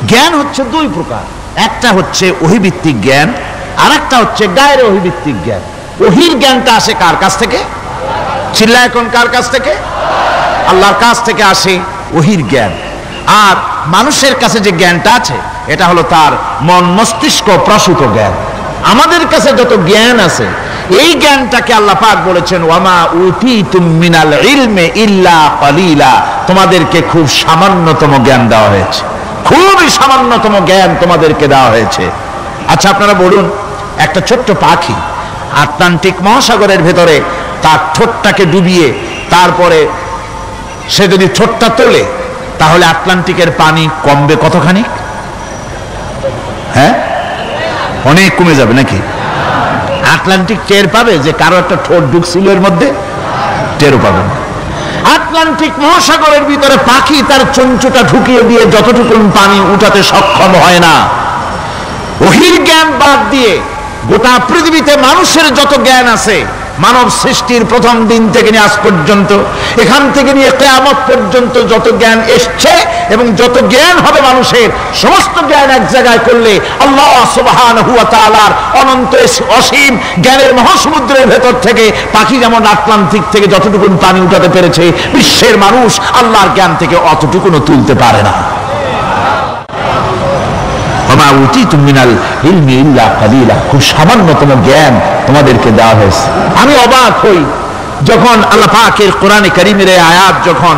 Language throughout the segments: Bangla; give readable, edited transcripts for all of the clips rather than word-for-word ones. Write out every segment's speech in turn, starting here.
জ্ঞান হচ্ছে দুই প্রকার, একটা হচ্ছে ওহীভিত্তিক জ্ঞান, আর একটা হচ্ছে গায়রে ওহীভিত্তিক জ্ঞান। ওহীর জ্ঞানটা আসে কার কাছ থেকে? চিল্লায় এখন কার কাছ থেকে? আল্লাহর কাছ থেকে আসে ওহীর জ্ঞান। আর মানুষের কাছে যে জ্ঞানটা আছে এটা হলো তার মন মস্তিষ্ক প্রসূত জ্ঞান। আমাদের কাছে যত জ্ঞান আছে এই জ্ঞানটাকে আল্লাহ পাক বলেছেন ওয়ামা উতীতুম মিনাল ইলমি ইল্লা কালিলা, তোমাদেরকে খুব সামান্যতম জ্ঞান দেওয়া হয়েছে, খুবই সামান্যতম জ্ঞান তোমাদেরকে দেওয়া হয়েছে। আচ্ছা আপনারা বলুন, একটা ছোট্ট পাখি আটলান্টিক মহাসাগরের ভেতরে তার ঠোঁটটাকে ডুবিয়ে তারপরে সে যদি ঠোঁটটা তোলে তাহলে আটলান্টিকের পানি কমবে কতখানি? হ্যাঁ, অনেক কমে যাবে নাকি? আটলান্টিক টের পাবে যে কারো একটা ঠোঁট ঢুকছিল এর মধ্যে? টেরও পাবে না। আটলান্টিক মহাসাগরের ভিতরে পাখি তার চঞ্চুটা ঢুকিয়ে দিয়ে যতটুকু পানি উঠাতে সক্ষম হয় না। ওহীর জ্ঞান বাদ দিয়ে গোটা পৃথিবীতে মানুষের যত জ্ঞান আছে, মানব সৃষ্টির প্রথম দিন থেকে নিয়ে আজ পর্যন্ত, এখান থেকে নিয়ে কিয়ামত পর্যন্ত যত জ্ঞান এসছে এবং যত জ্ঞান হবে মানুষের, সমস্ত জ্ঞান এক জায়গায় করলে আল্লাহ সুবহানাহু ওয়া তাআলার অনন্ত অসীম জ্ঞানের মহাসমুদ্রের ভেতর থেকে পাখি যেমন আটলান্টিক থেকে যতটুকু পানি উঠাতে পেরেছে, বিশ্বের মানুষ আল্লাহর জ্ঞান থেকে অতটুকুনও তুলতে পারে না। খুব সামান্যতম জ্ঞান তোমাদেরকে দেওয়া হয়েছে। আমি অবাক হই যখন আল্লাহ পাকের কোরআনে কারীমের এই আয়াত যখন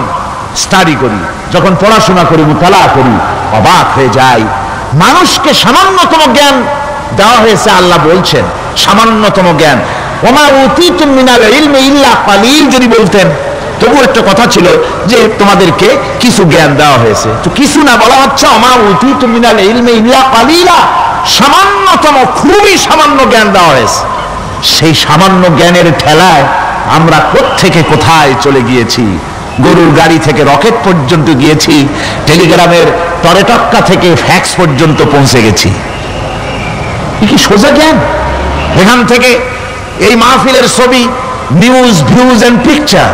স্টাডি করি, যখন পড়াশোনা করি, মুতালা করি, অবাক হয়ে যাই। মানুষকে সামান্যতম জ্ঞান দেওয়া হয়েছে। আল্লাহ বলছেন সামান্যতম জ্ঞান। ওমা উতীতুম মিনাল ইলমি ইল্লা কালিল যদি বলতেন তবু একটা কথা ছিল যে তোমাদেরকে কিছু জ্ঞান দেওয়া হয়েছে, তো কিছু না বলা হচ্ছে ওমা উতীতুম মিনাল ইলমি ইল্লা কালিলা, সামান্যতম খুবই সামান্য জ্ঞান দেওয়া হয়েছে। সেই সামান্য জ্ঞানের ঠেলায় আমরা কোত্থেকে কোথায় চলে গিয়েছি। গরুর গাড়ি থেকে রকেট পর্যন্ত গিয়েছি, টেলিগ্রামের টরেটক্কা থেকে ফ্যাক্স পর্যন্ত পৌঁছে গেছি। কি সোজা জ্ঞান! এখান থেকে এই মাহফিলের ছবি, নিউজ, ভিউজ এন্ড পিকচার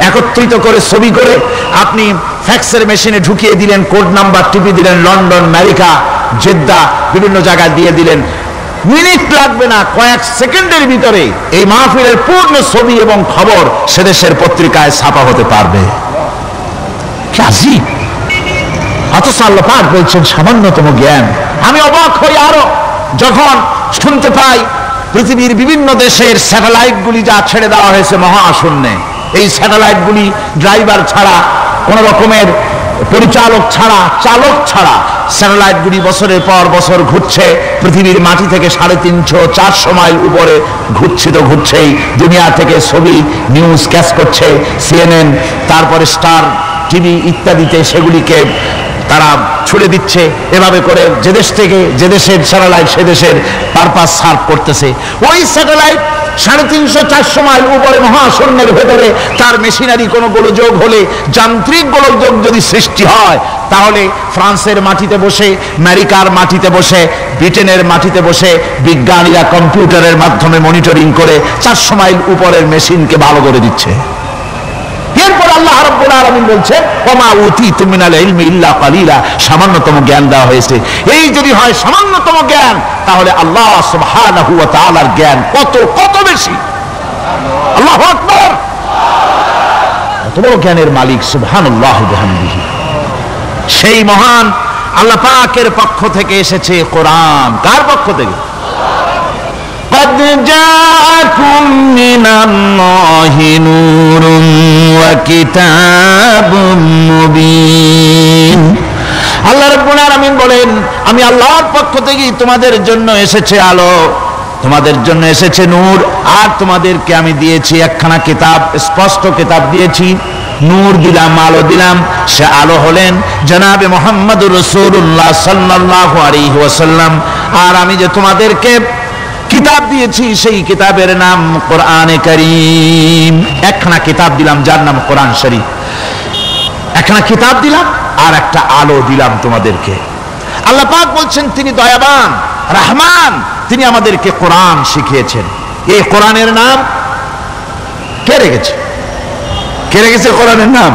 একত্রিত করে ছবি করে আপনি ফ্যাক্সের মেশিনে ঢুকিয়ে দিলেন, কোড নাম্বার টিপে দিলেন, লন্ডন, আমেরিকা, জেদ্দা বিভিন্ন জায়গায় দিয়ে দিলেন। মিনিট লাগবে না, কয়েক সেকেন্ডের ভিতরে এই মাহফিলের পূর্ণ ছবি এবং খবর সে দেশের পত্রিকায় ছাপা হতে পারবে। কি আজীব! অথচ আল্লাহ পাক বলছেন সামান্যতম জ্ঞান। আমি অবাক হই আরো যখন শুনতে পাই পৃথিবীর বিভিন্ন দেশের স্যাটেলাইটগুলি যা ছেড়ে দেওয়া হয়েছে মহাশূন্যে, এই স্যাটেলাইটগুলি ড্রাইভার ছাড়া, কোন রকমের পরিচালক ছাড়া, চালক ছাড়া স্যাটেলাইটগুলি বছরের পর বছর ঘুরছে, পৃথিবীর মাটি থেকে 350-400 মাইল উপরে ঘুরছে। তো ঘুরছেই, দুনিয়া থেকে ছবি, নিউজ ক্যাচ করছে, সিএনএন, তারপরে স্টার টিভি ইত্যাদিতে সেগুলিকে তারা ছুড়ে দিচ্ছে। এভাবে করে যে দেশ থেকে যে দেশের স্যাটেলাইট সে দেশের পারপাস সার্ভ করতেছে। ওই স্যাটেলাইট 350-400 মাইল উপরে মহাশূন্যের ভেতরে তার মেশিনারি কোনো গোলযোগ হলে, যান্ত্রিক গোলযোগ যদি সৃষ্টি হয়, তাহলে ফ্রান্সের মাটিতে বসে, আমেরিকার মাটিতে বসে, ব্রিটেনের মাটিতে বসে বিজ্ঞানীরা কম্পিউটারের মাধ্যমে মনিটরিং করে 400 মাইল উপরের মেশিনকে ভালো করে দিচ্ছে। এরপর আল্লাহ রাব্বুল আলামিন বলছে ওমা উতীতুম মিনাল ইলমি ইল্লা কালিলা, সামান্যতম জ্ঞান দেওয়া হয়েছে। এই যদি হয় সামান্যতম জ্ঞান, তাহলে আল্লাহ সুবহানাহু ওয়া তাআলার জ্ঞান কত কত বেশি। আল্লাহু আকবার! কত বড় জ্ঞানের মালিক সুবহানাল্লাহি ওয়া বিহামদিহি। সেই মহান আল্লাহ পাকের পক্ষ থেকে এসেছে কোরআন। কার পক্ষ থেকে? قد جاءكم من الله نور وكتاب مبين। আল্লাহ রাব্বুল আলামিন বলেন আমি আল্লাহর পক্ষ থেকে তোমাদের জন্য এসেছে আলো, তোমাদের জন্য এসেছে নূর, আর তোমাদেরকে আমি দিয়েছি একখানা কিতাব, স্পষ্ট কিতাব দিয়েছি। নূর দিলাম, আলো দিলাম। সে আলো হলেন জনাবে মুহাম্মদুর রাসূলুল্লাহ সাল্লাল্লাহু আলাইহি ওয়াসাল্লাম। আর আমি যে তোমাদেরকে কিতাব দিয়েছি সেই কিতাবের নাম কোরআনে কারীম। একখানা কিতাব দিলাম যার নাম কোরআন শরীফ। একখানা কিতাব দিলাম আর একটা আলো দিলাম তোমাদেরকে। আল্লাহ পাক বলছেন তিনি দয়াবান, রহমান, তিনি আমাদেরকে কোরআন শিখিয়েছেন। এই কোরআনের নাম কে রেখেছে? কে রেখেছে কোরআনের নাম?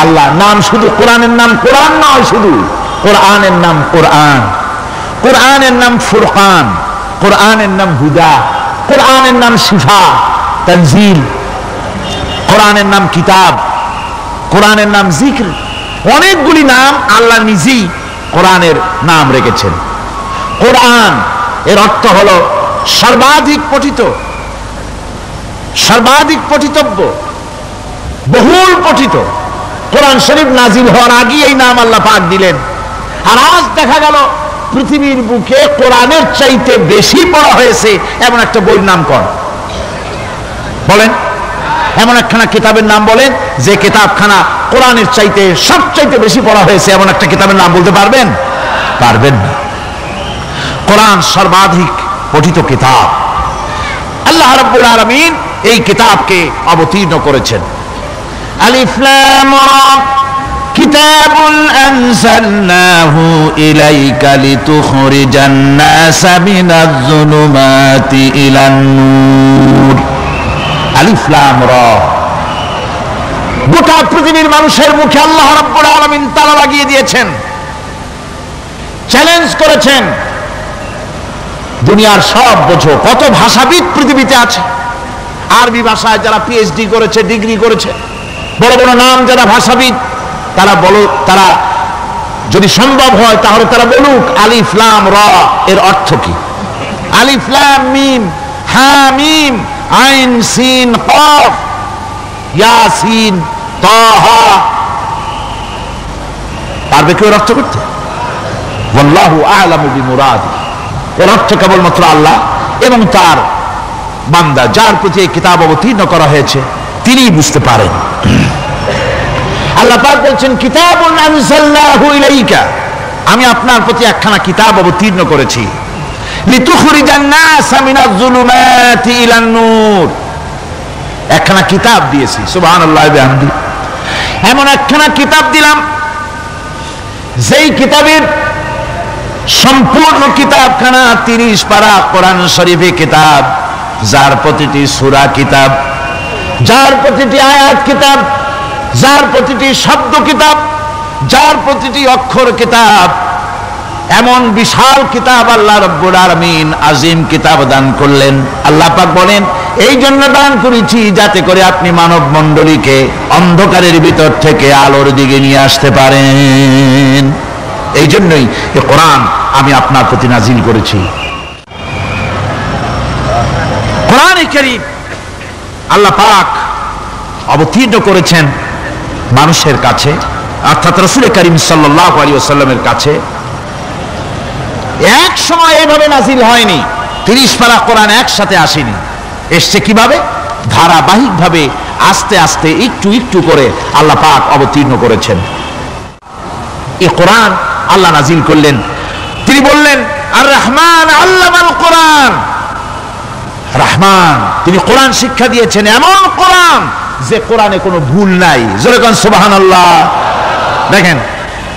আল্লাহ। নাম শুধু কোরআনের নাম কোরআন নয়, শুধু কোরআনের নাম কোরআন, কোরআনের নাম ফুরকান, কোরআনের নাম হুদা, কোরআনের নাম শিফা, তানজিল, কোরআনের নাম কিতাব, কোরআনের নাম জিক্র। অনেকগুলি নাম আল্লাহ নিজেই কোরআনের নাম রেখেছেন। কোরআন এর অর্থ হলো সর্বাধিক পঠিত, সর্বাধিক পঠিতব্য, বহুল পঠিত। কোরআন শরীফ নাজিল হওয়ার আগে এই নাম আল্লাহ পাক দিলেন। আর আজ দেখা গেল পৃথিবীর বুকে কোরআনের চাইতে বেশি পড়া হয়েছে এমন একটা বইয়ের নাম কোন বলেন? এমন একখানা কিতাবের নাম বলেন যে কিতাবখানা কোরআনের চাইতে সবচাইতে বেশি পড়া হয়েছে, এমন একটা কিতাবের নাম বলতে পারবেন? পারবেন না। কোরআন সর্বাধিক পঠিত কিতাব। আল্লাহ রাব্বুল আলামিন এই কিতাবকে অবতীর্ণ করেছেন। আলিফ লাম রা কিতাবুন আনজালনাহু ইলাইকা লিতুখরিজান নাসা মিনাজ যুলুমাতি ইলান নূর। আলিফ লাম রা, গোটা পৃথিবীর মানুষের মুখে আল্লাহ রাব্বুল আলামিন তালা লাগিয়ে দিয়েছেন, চ্যালেঞ্জ করেছেন, দুনিয়ার সব বোঝো। কত ভাষাবিদ পৃথিবীতে আছে, আরবি ভাষায় যারা পিএইচডি করেছে, ডিগ্রি করেছে, বড় বড় নাম যারা ভাষাবিদ, তারা বলো, তারা যদি সম্ভব হয় তাহলে তারা বলুক আলিফ লাম রা এর অর্থ কি। আলিফ লাম মিম হা মিম আইন সিন কফ ইয়াসিন তাহা, পারবে কেউ অর্থ করতে? ওয়াল্লাহু আ'লামু বিমুরাদি, এর অর্থ কেবলমাত্র আল্লাহ এবং তার বান্দা যার প্রতি এই কিতাব অবতীর্ণ করা হয়েছে তিনিই বুঝতে পারেন। আল্লাহ পাক বলছেন কিতাবুন আনজালনাহু ইলাইকা, আমি আপনার প্রতি একখানা কিতাব অবতীর্ণ করেছি, লিতুখরিজান নাসা মিনাজ যুলুমাতি ইলান নূর, একখানা কিতাব দিয়েছি। সুবহানাল্লাহি ওয়া বিহামদি, এমন একখানা কিতাব দিলাম যেই কিতাবের সম্পূর্ণ কিতাবখানা 30 পারা কোরআন শরীফে কিতাব, যার প্রতিটি সূরা কিতাব, যার প্রতিটি আয়াত কিতাব, যার প্রতিটি শব্দ কিতাব, যার প্রতিটি অক্ষর কিতাব। এমন বিশাল কিতাব আল্লাহ রাব্বুল আলামিন আজিম কিতাব দান করলেন। আল্লাহ পাক বলেন এই জন্য দান করেছি যাতে করে আপনি মানব মণ্ডলীকে অন্ধকারের ভিতর থেকে আলোর দিকে নিয়ে আসতে পারেন। এই জন্যই এই কোরআন আমি আপনার প্রতি নাজিল করেছি। কোরআনে কারীম আল্লাহ পাক অবতীর্ণ করেছেন মানুষের কাছে, অর্থাৎ রাসূল করিম সাল্লাল্লাহু আলাইহি ওয়াসাল্লামের কাছে। এক সময় এভাবে নাজিল হয়নি, 30 পারা কোরআন একসাথে আসেনি। এসছে কিভাবে? ধারাবাহিকভাবে আস্তে আস্তে একটু একটু করে আল্লাহ পাক অবতীর্ণ করেছেন। এই কোরআন আল্লাহ নাজিল করলেন, তিনি বললেন আর রহমান আল্লামাল কোরআন, রহমান তিনি কোরআন শিক্ষা দিয়েছেন, এমন কোরআন যে কোরআনে কোনো ভুল নাই। জোরে কোন সুবহানাল্লাহ। দেখেন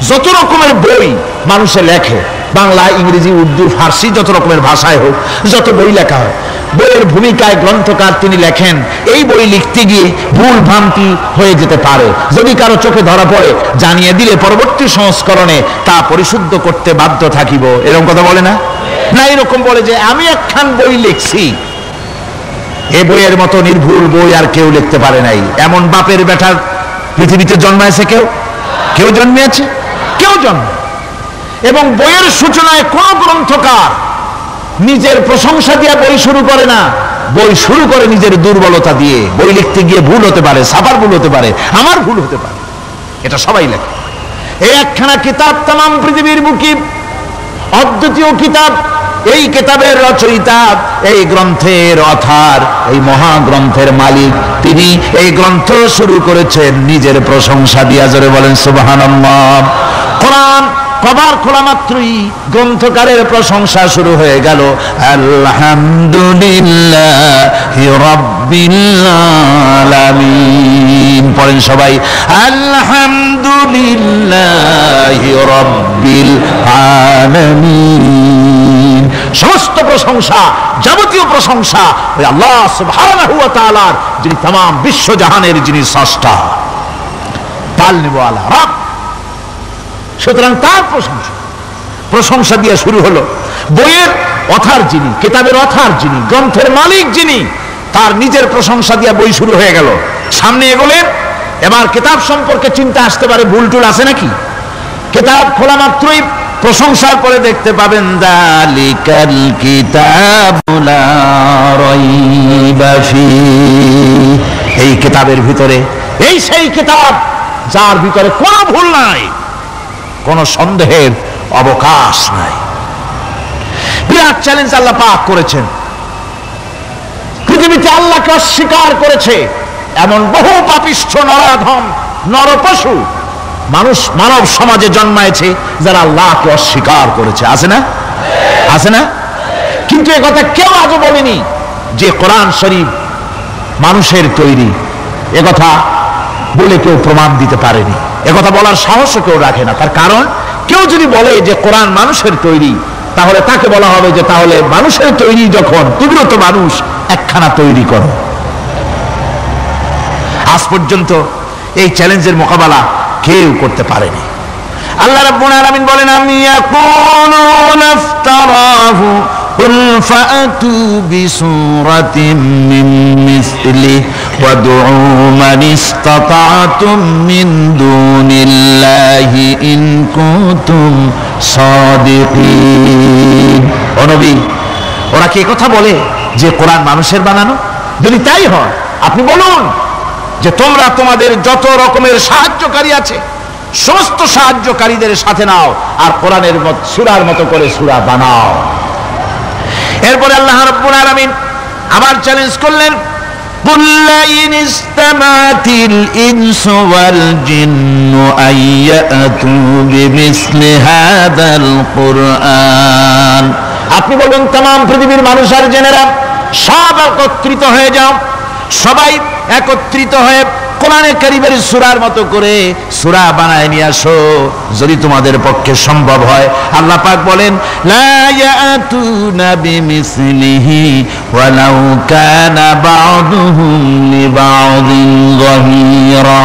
যত রকমের বই মানুষে লেখে, বাংলা, ইংরেজি, উর্দু, ফার্সি, যত রকমের ভাষায় হোক, যত বই লেখা হয়, বইয়ের ভূমিকায় গ্রন্থকার তিনি লেখেন। এই বই লিখতে গিয়ে ভুল ভ্রান্তি হয়ে যেতে পারে, যদি কারো চোখে ধরা পড়ে জানিয়ে দিলে পরবর্তী সংস্করণে তা পরিশুদ্ধ করতে বাধ্য থাকিব। এরকম কথা বলে না? না, এরকম বলে যে আমি একখান বই লিখছি, এ বইয়ের মতো নির্ভুল বই আর কেউ লিখতে পারে নাই। এমন বাপের বেটার পৃথিবীতে জন্মাইছে কেউ? কেউ জন্মিয়েছে? কেউ জন্ম। এবং বইয়ের সূচনায় কোন গ্রন্থকার নিজের প্রশংসা দিয়ে বই শুরু করে না, বই শুরু করে নিজের দুর্বলতা দিয়ে। বই লিখতে গিয়ে ভুল হতে পারে, ছাপার ভুল হতে পারে, আমার ভুল হতে পারে, এটা সবাই লেখে। এই একখানা কিতাব তামাম পৃথিবীর বুকে অদ্বিতীয় কিতাব। এই কিতাবের রচয়িতা, এই গ্রন্থের অথার, এই মহাগ্রন্থের মালিক, তিনি এই গ্রন্থ শুরু করেছেন নিজের প্রশংসা দিয়া। জোরে বলেন সুবহানাল্লাহ। কোরআন কভার খোলা মাত্রই গ্রন্থকারের প্রশংসা শুরু হয়ে গেল, আলহামদুলিল্লাহি রাব্বিল আলামিন। পড়েন সবাই, আলহামদুলিল্লাহি রাব্বিল আলামিন। সমস্ত প্রশংসা, যাবতীয় প্রশংসা ওই আল্লাহ সুবহানাহু ওয়া তাআলার, যিনি तमाम বিশ্বজাহানের যিনি স্রষ্টা। তাল নিব আলা রব। সুতরাং তার প্রশংসা দিয়ে শুরু হলো। বইয়ের অথার যিনি, কিতাবের অথার যিনি, গ্রন্থের মালিক যিনি, তার নিজের প্রশংসা দিয়ে বই শুরু হয়ে গেল। সামনে এগোলেন, এবার কিতাব সম্পর্কে চিন্তা আসতে পারে ভুল টুল আছে নাকি। কিতাব খোলা মাত্রই প্রশংসার পরে দেখতে পাবেন যালিকাল কিতাবু লা রাইবা ফীহি, এই কিতাবের ভিতরে, এই সেই কিতাব যার ভিতরে কোনো ভুল নাই, কোনো সন্দেহের অবকাশ নাই। বিরাট চ্যালেঞ্জ আল্লাহ পাক করেছেন। পৃথিবীতে আল্লাহকে অস্বীকার করেছে এমন বহু পাপিষ্ঠ নরাধম নরপশু মানুষ মানব সমাজে জন্মায়েছে যারা আল্লাহকে অস্বীকার করেছে, আছে না? আছে না? কিন্তু এ কথা কেউ আজও বলেনি যে কোরআন শরীফ মানুষের তৈরি। এ কথা বলে কেউ প্রমাণ দিতে পারেনি, এ কথা বলার সাহসও কেউ রাখে না। তার কারণ কেউ যদি বলে যে কোরআন মানুষের তৈরি, তাহলে তাকে বলা হবে যে তাহলে মানুষের তৈরি যখন, তুমিও তো মানুষ, একখানা তৈরি করো। আজ পর্যন্ত এই চ্যালেঞ্জের মোকাবেলা কেউ করতে পারেনি। আল্লাহ রাব্বুল আলামিন বলেন, আমি ইয়াকুলুনা ইফতারাহু কুল ফাতু বিসূরাতিন মিন মিসলিহি ওয়াদউ মান ইসতাতা'তুম মিন দুনিল্লাহি ইন কুনতুম সাদিকিন। ও নবী, ওরা কি কথা বলে যে কোরআন মানুষের বানানো? যদি তাই হয় আপনি বলুন যে তোমরা তোমাদের যত রকমের সাহায্যকারী আছে সমস্ত সাহায্যকারীদের সাথে নাও আর কোরআনের সূরার মতো করে সূরা বানাও। এরপরে আল্লাহ রাব্বুল আলামিন আবার চ্যালেঞ্জ করলেন, কুল লা ইন ইসতামাতিল ইনসু ওয়াল জিন্নু আইয়াতু বিমিসলি হাদাল কুরআন। আপনি বলুন तमाम পৃথিবীর মানুষ আর জেনেরা সব একত্রিত হয়ে যাও, সবাই একত্রিত হয়ে কোরআনে কারীমের সূরার মতো করে সূরা বানায় নিয়ে আসো যদি তোমাদের পক্ষে সম্ভব হয়। আল্লাহ পাক বলেন, লা ইয়াতুনা বিমিসলিহি ওয়ালাউ কানা বা'দুহুম লিবা'দিন যাহিরা।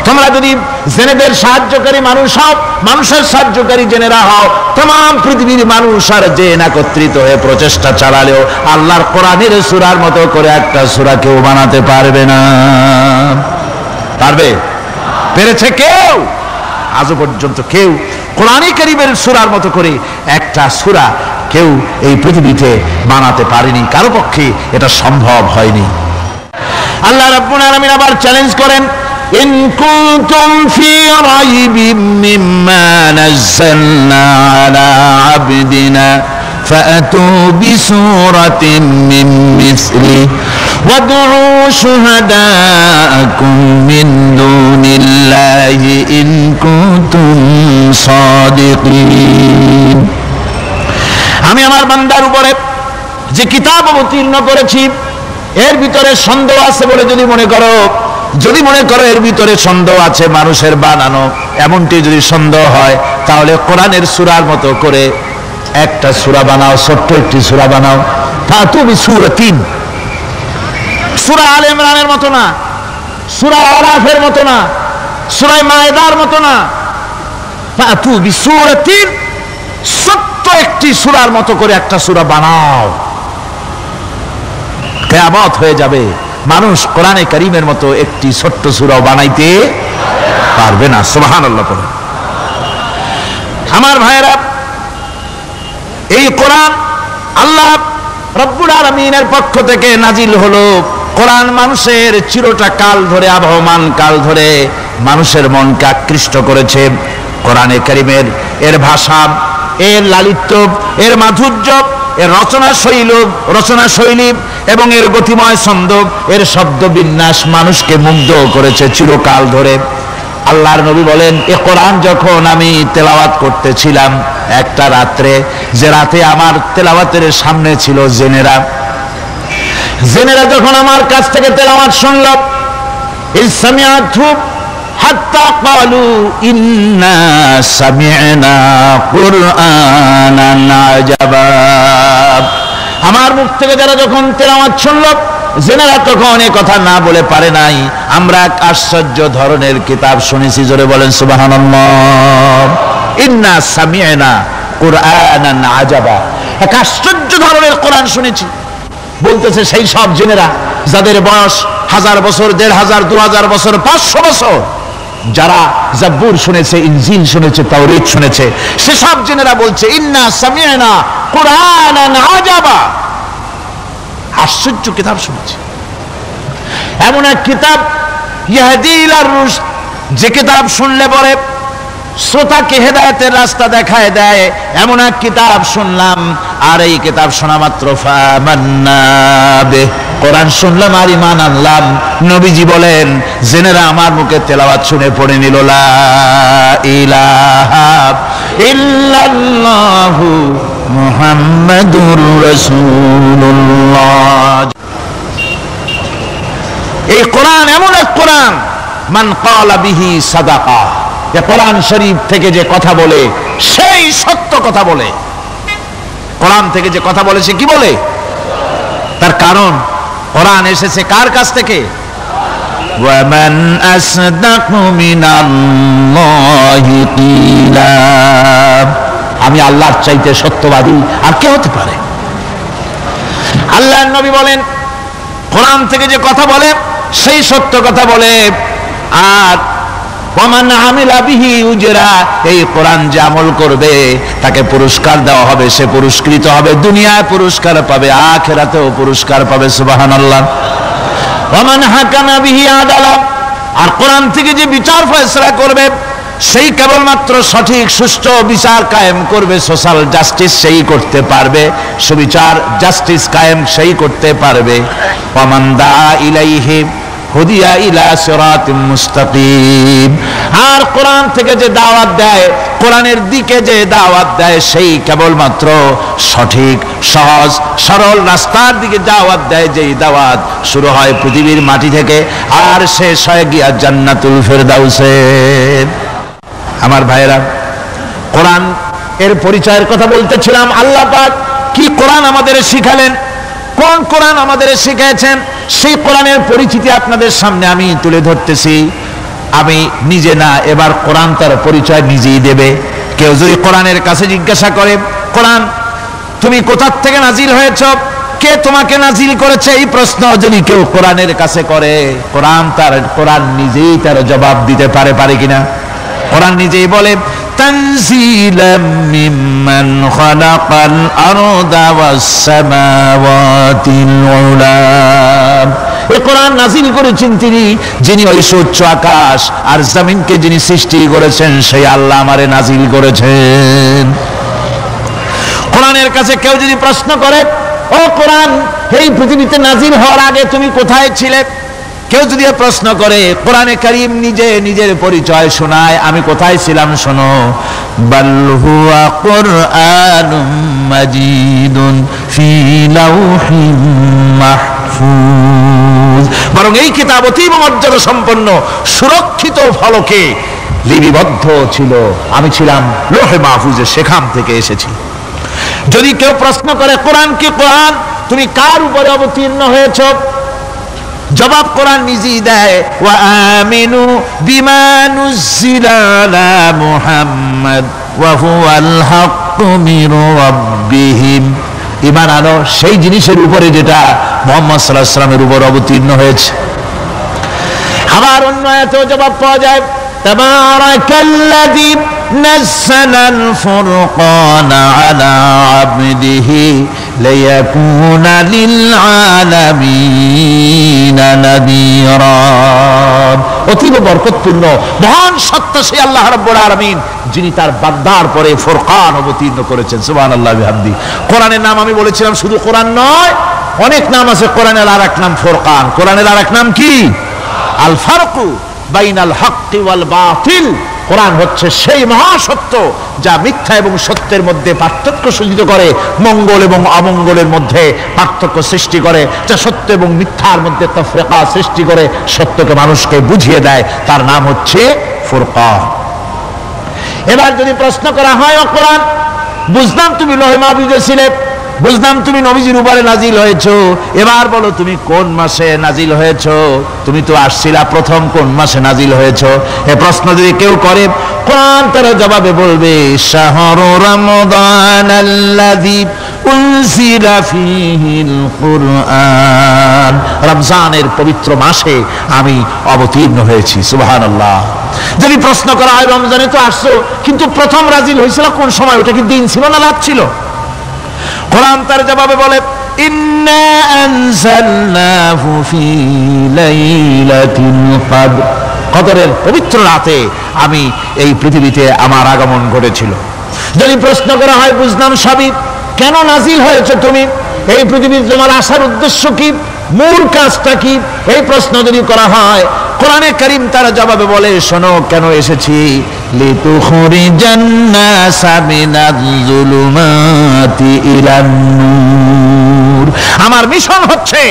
তোমরা যদি জেনেদের সাহায্যকারী মানুষ হও, মানুষের সাহায্যকারী জেনেরা হও, तमाम পৃথিবীর মানুষ আর জেন একত্রিত হয়ে প্রচেষ্টা চালালেও আল্লাহর কোরআনের সূরার মতো করে একটা সূরা কেউ বানাতে পারবে না। পারবে? পেরেছে কেউ? আজও পর্যন্ত কেউ কোরআনে কারীমের সূরার মতো করে একটা সূরা কেউ এই পৃথিবীতে বানাতে পারেনি, কারো পক্ষে এটা সম্ভব হয়নি। আল্লাহ রাব্বুল আলামিন আবার চ্যালেঞ্জ করেন, إن كنتم في ريب مما نزلنا على عبدنا فأتوا بسورة من مثله وادعوا شهداءكم من دون الله إن كنتم صادقين। আমি আমার বান্দার উপরে যে কিতাব অবতীর্ণ করেছি এর ভিতরে সন্দেহ আছে বলে যদি মনে করো এর ভিতরে সন্দেহ আছে মানুষের বানানো, এমনটি যদি সন্দেহ হয় তাহলে কোরআনের সূরার মতো করে একটা সূরা বানাও, ছোট্ট একটি সূরা বানাও। ফাতু বিসূরাতিন, সূরা আলে ইমরানের মতো না, সূরা আরাফের মতো না, সূরা মায়েদার মতো না। ফাতু বিসূরাতিন, ছোট্ট একটি সূরার মতো করে একটা সূরা বানাও। কিয়ামত হয়ে যাবে, মানুষ কোরআনে কারীমের মতো একটি ছোট্ট সূরা বানাইতে পারবে না। সুবহানাল্লাহ পড়ে। আমার ভাইয়েরা, এই কোরআন আল্লাহ রাব্বুল আলামিনের পক্ষ থেকে নাজিল হলো। কোরআন মানুষের চিরটা কাল ধরে, আবহমান কাল ধরে মানুষের মনকে আকৃষ্ট করেছে। কোরআনে কারীমের এর ভাষা, এর লালিত্য, এর মাধুর্য, এর রচনা শৈলী এবং এর গতিময় ছন্দ, এর শব্দ বিন্যাস মানুষকে মুগ্ধ করেছে চিরকাল ধরে। আল্লাহর নবী বলেন, এ কোরআন যখন আমি তেলাওয়াত করতেছিলাম একটা রাত্রে, যে রাতে আমার তেলাওয়াতের সামনে ছিল জেনেরা যখন আমার কাছ থেকে তেলাওয়াত শুনল, ইসমিআতু হাত্তা ক্বালু ইন্না সামি'না কুরআনান আজাবা। আমার মুখ থেকে যারা যখন তেলাওয়াত শুনল জেনারা তখন এই কথা না বলে পারে নাই। আমরা এক আশ্চর্য ধরনের কিতাব শুনেছি, জোরে বলেন সুবহানাল্লাহ। ইন্না সামি'না কুরআনান আজাবা, এক আশ্চর্য ধরনের কোরআন শুনেছি। বলতেছে সেই সব জেনেরা যাদের বয়স 1000 বছর, 1500, 2000 বছর, 500 বছর, যারা জাব্বুর শুনেছে, ইনজিল শুনেছে, তাওরীত শুনেছে, সেসব জেনেরা বলছে ইন্না সামি'না কুরআনান আজাবা, আশ্চর্য কিতাব শুনেছি। এমন এক কিতাব ইয়াহদি ইলার রুশদ, যে কিতাব শুনলে পরে শ্রোতাকে হেদায়েতের রাস্তা দেখায় দেয়, এমন এক কিতাব শুনলাম। আর এই কিতাব শোনা মাত্র ফামান্না বিহি, কোরআন শুনলাম আর ঈমান আনলাম। নবীজি বলেন জেনেরা আমার মুখে তেলাওয়াত শুনে পড়ে নিল লা ইলাহা ইল্লাল্লাহু মুহাম্মাদুর রাসূলুল্লাহ। এই কোরআন এমন এক কোরআন, মান ক্বালা বিহি সাদাকা, যে কোরআন শরীফ থেকে যে কথা বলে সেই সত্য কথা বলে। কোরআন থেকে যে কথা বলে সে কি বলে? তার কারণ কোরআন এসেছে কার কাছ থেকে? ওয়া মান আসদাকু মিনাল্লাহি কিলা, আমি আল্লাহর চাইতে সত্যবাদী আর কে হতে পারে? আল্লাহর নবী বলেন কোরআন থেকে যে কথা বলে সেই সত্য কথা বলে। আর ওয়ামান আমিলা বিহি উজরা, এই কোরআন যে আমল করবে তাকে পুরস্কার দেওয়া হবে, সে পুরস্কৃত হবে, দুনিয়ায় পুরস্কার পাবে, আখিরাতেও পুরস্কার পাবে। সুবহানাল্লাহ। ওয়ামান হাকামা বিহি আদালা, আর কোরআন থেকে যে বিচার ফয়সালা করবে সেই কেবলমাত্র সঠিক সুষ্ঠু বিচার কায়েম করবে, সোশ্যাল জাস্টিস সেই করতে পারবে, সুবিচার জাস্টিস কায়েম সেই করতে পারবে। ওয়ামান দা ইলাইহি হুদিয়া ইলা সিরাতিম মুস্তাকিম, আর কোরআন থেকে যে দাওয়াত দেয়, কোরআনের দিকে যে দাওয়াত দেয় সেই কেবলমাত্র সঠিক সহজ সরল রাস্তার দিকে দাওয়াত দেয়। যেই দাওয়াত শুরু হয় পৃথিবীর মাটি থেকে আর শেষ হয় গিয়া জান্নাতুল ফেরদাউসে। আমার ভাইরা, কোরআন এর পরিচয়ের কথা বলতেছিলাম। আল্লাহ পাক কি কোরআন আমাদের শিখালেন, কোন কোরআন আমাদের শিখিয়েছেন, সেই কোরআনের পরিচিতি আপনাদের সামনে আমি তুলে ধরতেছি। আমি নিজে না, এবার কোরআন তার পরিচয় নিজেই দেবে। কেউ যদি কোরআনের কাছে জিজ্ঞাসা করে, কোরআন তুমি কোথা থেকে নাজিল হয়েছ, কে তোমাকে নাজিল করেছে, এই প্রশ্ন যদি কেউ কোরআনের কাছে করে, কোরআন নিজেই তার জবাব দিতে পারে কিনা? কোরআন নিজেই বলে তানজিলাম মিম্মান খালাকাল আরদা ওয়াস সামাওয়াতিল উলা, এই কোরআন নাজিল করেছেন তিনি, যিনি ওই উচ্চ আকাশ আর জমিনকে যিনি সৃষ্টি করেছেন, সেই আল্লাহ আমারে নাজিল করেছেন। কোরআনের কাছে কেউ যদি প্রশ্ন করে, ও কোরআন এই পৃথিবীতে নাজিল হওয়ার আগে তুমি কোথায় ছিলে, কেউ যদি প্রশ্ন করে, কোরআনে কারীম নিজে নিজের পরিচয় শোনায়, আমি কোথায় ছিলাম শোনো। বাল হুয়া কুরআনুম মাজিদুন ফি লাউহিম মাহফুজ, বরং এই কিতাব অতীব মর্যাদা সম্পন্ন সুরক্ষিত ফলকে লিপিবদ্ধ ছিল, আমি ছিলাম লৌহে মাহফুজে, সেখান থেকে এসেছি। যদি কেউ প্রশ্ন করে কোরআন কি, কোরআন তুমি কার উপরে অবতীর্ণ হয়েছ, জবাব কোরআন নিজেই দেয়, ওয়া আমিনু বিমা নুজিলা আলা মুহাম্মাদ ওয়া হুয়াল হাক্কু মির রাব্বিহিম, ঈমান আনো সেই জিনিসের উপরে যেটা মুহাম্মদ সাল্লাল্লাহু আলাইহি ওয়াসাল্লামের উপর অবতীর্ণ হয়েছে। আবার অন্য আয়াতেও জবাব পাওয়া যায়, তাবারাকাল্লাযী নাযালাল ফুরকানা আলা আবদিহি লিয়াকুনা লিল আলামিনা নাযীরা, অতীব বরকতপূর্ণ মহান সত্তা সেই আল্লাহ রাব্বুল আলামিন, যিনি তার বান্দার পরে ফুরকান অবতীর্ণ করেছেন। সুবহানাল্লাহ বিহামদি। কোরআনের নাম আমি বলেছিলাম শুধু কোরআন নয়, অনেক নাম আছে। কোরআনের আরেক নাম ফুরকান, কোরআনের আরেক নাম কি? আল ফারকু বাইনাল হক্কি ওয়াল বাতিল, কোরআন হচ্ছে সেই মহাসত্য যা মিথ্যা এবং সত্যের মধ্যে পার্থক্য সূচিত করে, মঙ্গল এবং অমঙ্গলের মধ্যে পার্থক্য সৃষ্টি করে, যা সত্য এবং মিথ্যার মধ্যে তাফরিকা সৃষ্টি করে, সত্যকে মানুষকে বুঝিয়ে দেয়, তার নাম হচ্ছে ফুরকান। এবার যদি প্রশ্ন করা হয়, ও কোরআন বুঝলাম তুমি লৌহে মাহফুজে ছিলে, বুঝলাম তুমি নবীজির উপরে নাজিল হয়েছো, এবার বলো তুমি কোন মাসে নাজিল হয়েছো? তুমি তো আসছিলা প্রথম কোন মাসে নাজিল হয়েছো? এই প্রশ্ন যদি কেউ করে, কোরআন তার জবাবে বলবে শাহরু রমাদানাল্লাযী উনজিলা ফীহিল কুরআন, রমজানের পবিত্র মাসে আমি অবতীর্ণ হয়েছি। সুবহানাল্লাহ। যদি প্রশ্ন করা হয় রমজানে তো আসছো, কিন্তু প্রথম নাজিল হয়েছিল কোন সময়? ওটা কি দিন ছিল না রাত ছিল? কোরআন তার জবাবে বলে ইন্না আনজালনাহু ফি লাইলাতিল কদর, কদরের পবিত্র রাতে আমি এই পৃথিবীতে আমার আগমন ঘটেছিল। যদি প্রশ্ন করা হয় বুঝলাম সবই, কেন নাজিল হয়েছে তুমি? এই পৃথিবীতে তোমার আসার উদ্দেশ্য কি? মূল কাজটা কি? এই প্রশ্ন যদি করা হয়, কোরআনে কারীম তার জবাবে বলে শোনো কেন এসেছি, লিতুখরিজান নাসা মিনাজ যুলুমাতি ইলান নূর। আমার মিশন হচ্ছে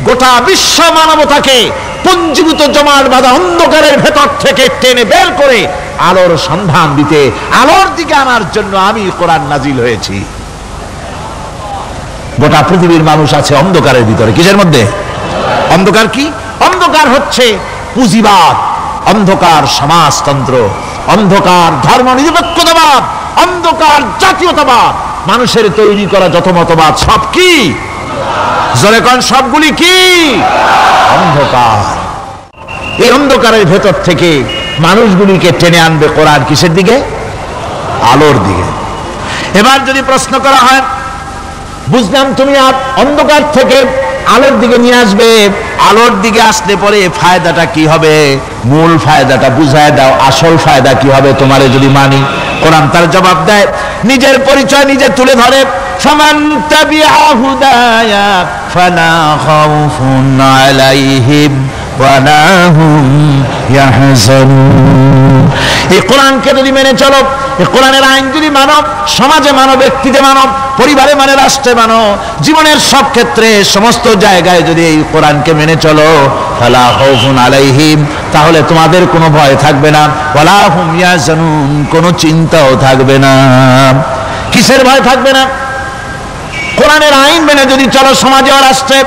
গোটা বিশ্ব মানবতাকে পুঞ্জীভূত জমাট বাঁধা অন্ধকারের ভেতর থেকে টেনে বের করে আলোর সন্ধান দিতে, আলোর দিকে আনার জন্য আমি কোরআন নাজিল হয়েছি। গোটা পৃথিবীর মানুষ আছে অন্ধকারের ভিতরে। কিসের মধ্যে? অন্ধকার কি? অন্ধকার হচ্ছে পুঁজিবাদ, অন্ধকার সমাজতন্ত্র, অন্ধকার ধর্ম নিরপেক্ষতাবাদ, অন্ধকার জাতীয়তাবাদ, মানুষের তৈরি করা যত মতবাদ সব কি? জোরে কোন সবগুলি কি? অন্ধকার। এই অন্ধকারের ভেতর থেকে মানুষগুলিকে টেনে আনবে কোরআন কিসের দিকে? আলোর দিকে। এবার যদি প্রশ্ন করা হয় বুঝলাম তুমি অন্ধকার থেকে আলোর দিকে নিয়ে আসবে, আলোর দিকে আসলে পরে ফায়দাটা কি হবে? মূল ফায়দাটা বুঝায় দাও, আসল ফায়দা কি হবে তোমারে যদি মানি? কোরআন তার জবাব দেয়, নিজের পরিচয় নিজে তুলে ধরে, ফামান তাবিআ হুদায়া ফালা খাউফুন আলাইহিম ওয়ালা হুম ইয়াহজানুন। এই কোরআনকে যদি মেনে চলো, এই কোরআনের আইন যদি মানো, সমাজে মানো, ব্যক্তিতে মানো, পরিবারে মানে, রাষ্ট্রে মানো, জীবনের সব ক্ষেত্রে সমস্ত জায়গায় যদি এই কোরআনকে মেনে চলো, ফালা খাউফুন আলাইহিম, তাহলে তোমাদের কোনো ভয় থাকবে না, ওয়ালা হুম ইয়াহজানুন, কোনো চিন্তাও থাকবে না। কিসের ভয় থাকবে না? কোরআনের আইন মেনে যদি চলো সমাজে ও রাষ্ট্রে,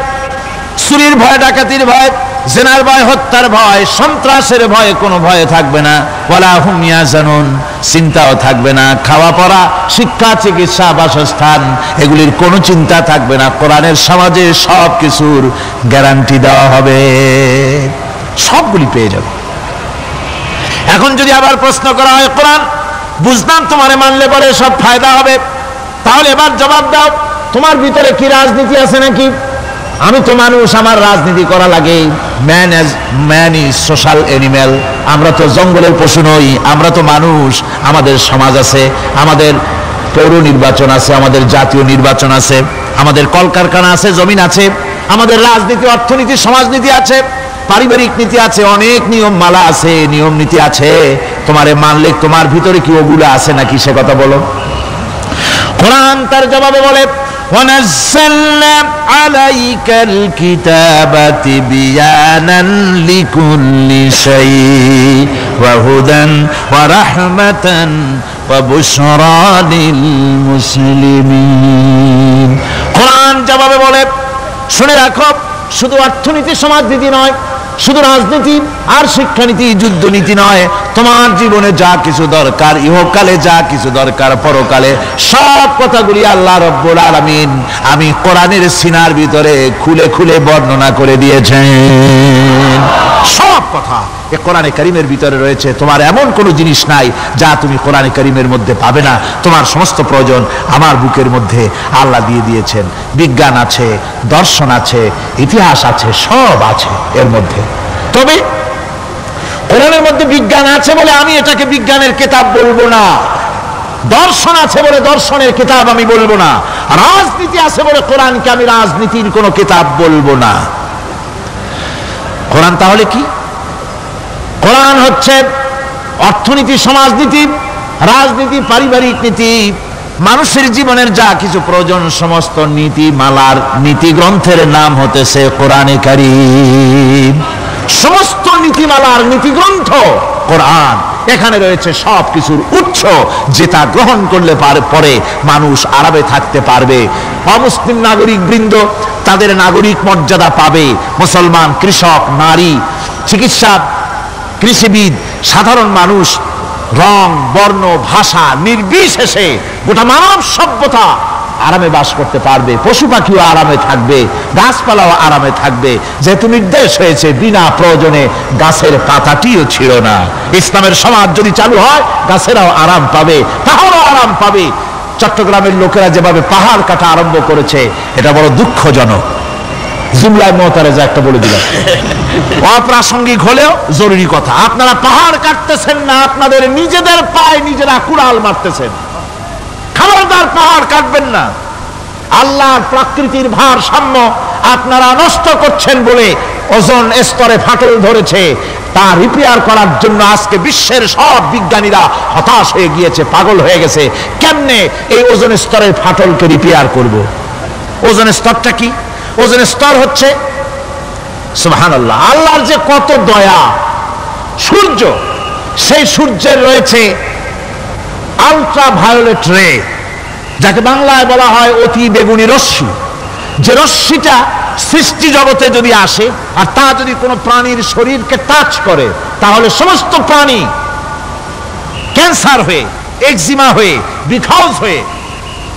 চুরির ভয়, ডাকাতির ভয়, জেনার ভয়, হত্যার ভয়, সন্ত্রাসের ভয় কোনো ভয় থাকবে না, ওয়ালা হুম ইয়াহজানুন, চিন্তাও থাকবে না। খাওয়া পড়া, শিক্ষা, চিকিৎসা, বাসস্থান, এগুলির কোনো চিন্তা থাকবে না। কোরআনের সমাজে সব কিছুর গ্যারান্টি দেওয়া হবে, সবগুলি পেয়ে যাবে। এখন যদি আবার প্রশ্ন করা হয় কোরআন বুঝলাম তোমারে মানলে পরে সব ফায়দা হবে, তাহলে এবার জবাব দাও তোমার ভিতরে কি রাজনীতি আছে নাকি? আমি তো মানুষ, আমার রাজনীতি করা লাগে। ম্যান ইজ সোশ্যাল অ্যানিম্যাল, আমরা তো জঙ্গলের পশু নই, আমরা তো মানুষ। আমাদের সমাজ আছে, আমাদের পৌর নির্বাচন আছে, আমাদের জাতীয় নির্বাচন আছে, আমাদের কলকারখানা আছে, জমিন আছে, আমাদের রাজনীতি, অর্থনীতি, সমাজনীতি আছে, পারিবারিক নীতি আছে, অনেক নিয়ম মালা আছে, নিয়ম নীতি আছে। তোমারে মানলে তোমার ভিতরে কি ওগুলো আছে নাকি সে কথা বলো। কোরআন তার জবাবে বলে وَنَزَّلْنَا عَلَيْكَ الْكِتَابَ تِبْيَانًا لِكُلِّ شَيْءٍ وَهُدًى وَرَحْمَةً وَبُشْرَى لِلْمُسْلِمِينَ। কোরআন জবাবে বলে শুনে রাখো, শুধু অর্থনীতি সমাজনীতি নয়, শুধু রাজনীতি আর শিক্ষানীতি, যুদ্ধনীতি নয়, তোমার জীবনে যা কিছু দরকার, ইহকালে যা কিছু দরকার, পরকালে সব কথাগুলি আল্লাহ রব্বুল আলামিন আমি কোরআনের সিনার ভিতরে খুলে খুলে বর্ণনা করে দিয়েছেন। সব কথা এই কোরআনে কারীমের ভিতরে রয়েছে। তোমার এমন কোনো জিনিস নাই যা তুমি কোরআনে কারীমের মধ্যে পাবে না। তোমার সমস্ত প্রয়োজন আমার বুকের মধ্যে আল্লাহ দিয়ে দিয়েছেন। বিজ্ঞান আছে, দর্শন আছে, ইতিহাস আছে, সব আছে এর মধ্যে। তবে কোরআনের মধ্যে বিজ্ঞান আছে বলে আমি এটাকে বিজ্ঞানের কিতাব বলবো না, দর্শন আছে বলে দর্শনের কিতাব আমি বলবো না, রাজনীতি আছে বলে কোরআনকে আমি রাজনীতির কোনো কিতাব বলবো না। কোরআন তাহলে কি? কোরআন হচ্ছে অর্থনীতি, সমাজনীতি, রাজনীতি, পারিবারিক নীতি, মানুষের জীবনের যা কিছু প্রয়োজন, সমস্ত নীতি মালার নীতি গ্রন্থের নাম হতেছে কোরআনে কারীম। সমস্ত নীতিমালার নীতি গ্রন্থ কোরআন। এখানে রয়েছে সব কিছুর উৎস, যেটা গ্রহণ করলে পরে মানুষ আরামে থাকতে পারবে। অমুসলিম নাগরিক বৃন্দ তাদের নাগরিক মর্যাদা পাবে। মুসলমান, কৃষক, নারী, চিকিৎসা, কৃষিবিদ, সাধারণ মানুষ, রং, বর্ণ, ভাষা নির্বিশেষে গোটা মানব সভ্যতা আরামে বাস করতে পারবে। পশু পাখিও আরামে থাকবে, গাছপালাও আরামে থাকবে, যেহেতু নির্দেশ হয়েছে বিনা প্রয়োজনে গাছের পাতাটিও ছিল না। ইসলামের সমাজ যদি চালু হয়, গাছেরাও আরাম পাবে, পাহাড়ও আরাম পাবে। চট্টগ্রামের লোকেরা যেভাবে পাহাড় কাটা আরম্ভ করেছে, এটা বড় দুঃখজনক। জুমলায় মুতারাজা একটা বলে দিলাম, অপ্রাসঙ্গিক হলেও জরুরি কথা। আপনারা পাহাড় কাটতেছেন না, আপনাদের নিজেদের পায়ে নিজেরা কুড়াল মারতেছেন। খবরদার পাহাড় কাটবেন না। আল্লাহর প্রকৃতির ভারসাম্য আপনারা নষ্ট করছেন বলে ওজোন স্তরে ফাটল ধরেছে। তা রিপেয়ার করার জন্য আজকে বিশ্বের সব বিজ্ঞানীরা হতাশ হয়ে গিয়েছে, পাগল হয়ে গেছে। কেমনে এই ওজোন স্তরের ফাটলকে রিপেয়ার করব? ওজোন স্তরটা কি? ওজোন স্তর হচ্ছে, সুবহানাল্লাহ, আল্লাহর যে কত দয়া। সূর্য, সেই সূর্যের রয়েছে আলট্রা ভায়োলেট রে, যাকে বাংলায় বলা হয় অতি বেগুনি রশ্মি। যে রশ্মিটা সৃষ্টি জগতে যদি আসে আর তা যদি কোনো প্রাণীর শরীরকে টাচ করে, তাহলে সমস্ত প্রাণী ক্যান্সার হয়ে, এক্সিমা হয়ে, বিখাউজ হয়ে,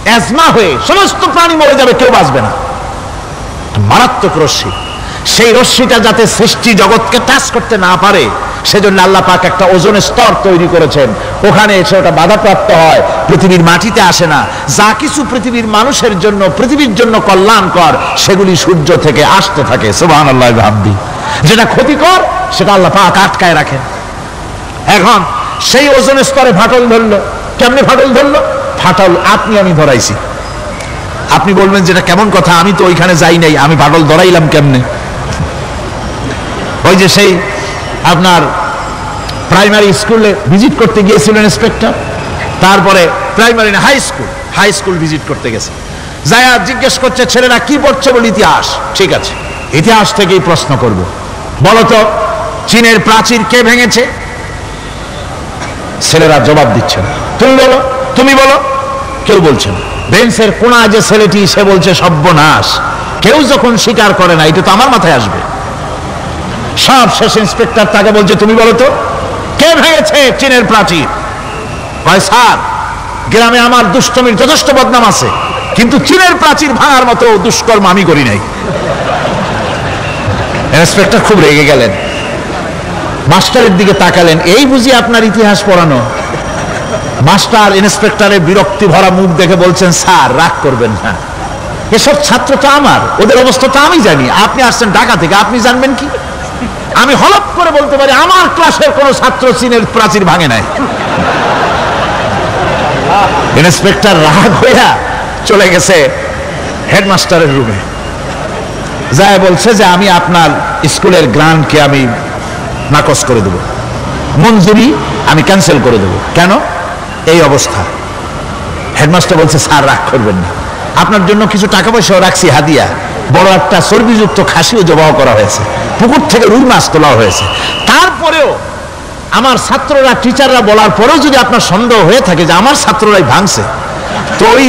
অ্যাজমা হয়ে সমস্ত প্রাণী মরে যাবে, কেউ বাঁচবে না। মারাত্মক রশ্মি। সেই রশ্মিটা যাতে সৃষ্টি জগৎকে টাচ করতে না পারে, সেজন্য আল্লাহ পাক একটা ওজোন স্তর তৈরি করেছেন। ওখানে এসে ওটা বাধাপ্রাপ্ত হয়, পৃথিবীর মাটিতে আসে না। যা কিছু পৃথিবীর মানুষের জন্য, পৃথিবীর জন্য কল্যাণকর, সেগুলি সূর্য থেকে আসতে থাকে। সুবহানাল্লাহ বিহামদি। যেটা ক্ষতিকর, সেটা আল্লাহ পাক আটকায় রাখেন। এখন সেই ওজোন স্তরে ফাটল ধরলো। কেমনে ফাটল ধরলো? ফাটল আপনি আমি ধরাইছি। আপনি বলবেন যেটা কেমন কথা, আমি তো ওইখানে যাই নাই, আমি ফাটল ধরাইলাম কেমনে? ওই যে সেই আপনার প্রাইমারি স্কুলে ভিজিট করতে গিয়েছিলেন ইন্সপেক্টর, তারপরে প্রাইমারি না হাই স্কুল ভিজিট করতে গেছে, যায়া জিজ্ঞেস করছে ছেলেরা কি পড়ছে? বলে ইতিহাস। ঠিক আছে, ইতিহাস থেকেই প্রশ্ন করব। বলতো চীনের প্রাচীর কে ভেঙেছে? ছেলেরা জবাব দিচ্ছে না। তুমি বলো, তুমি বলো। কেউ বলছে না। বেঞ্চের কোনায় যে ছেলেটি, সে বলছে সর্বনাশ। কেউ যখন স্বীকার করে না, এটা তো আমার মাথায় আসবে। সব শেষ ইন্সপেক্টর তাকে বলছে তুমি বলো তো কে ভেঙেছে চীনের প্রাচীর? ভাই স্যার, গ্রামে আমার দুষ্টমির যথেষ্ট বদনাম আছে, কিন্তু চীনের প্রাচীর ভাঙার মতো দুষ্কর্ম আমি করি নাই। ইন্সপেক্টর খুব রেগে গেলেন, মাস্টারের দিকে তাকালেন, এই বুঝি আপনার ইতিহাস পড়ানো? মাস্টার ইন্সপেক্টরের বিরক্তি ভরা মুখ দেখে বলছেন স্যার রাগ করবেন না, এসব ছাত্র তো আমার, ওদের অবস্থা তো আমি জানি। আপনি আসছেন ঢাকা থেকে, আপনি জানবেন কি? আমি হলপ করে বলতে পারি আমার ক্লাসের কোন ছাত্র চীনের প্রাচীর ভাঙে নাই। ইন্সপেক্টর রাগ হইয়া চলে গেছে হেডমাস্টারের রুমে, যায় বলছে যে আমি আপনার স্কুলের গ্রান্টকে আমি নাকচ করে দেব, মঞ্জুরি আমি ক্যান্সেল করে দেব। কেন? এই অবস্থা। হেডমাস্টার বলছে স্যার রাগ করবেন না, আপনার জন্য কিছু টাকা পয়সাও রাখছি হাদিয়া, বড় একটা চর্বিযুক্ত খাসিও জবাহ করা হয়েছে, পুকুর থেকে রুই মাছ তোলা হয়েছে। তারপরেও আমার ছাত্ররা, টিচাররা বলার পরেও যদি আপনার সন্দেহ হয়ে থাকে যে আমার ছাত্ররাই ভাঙছে, তো ওই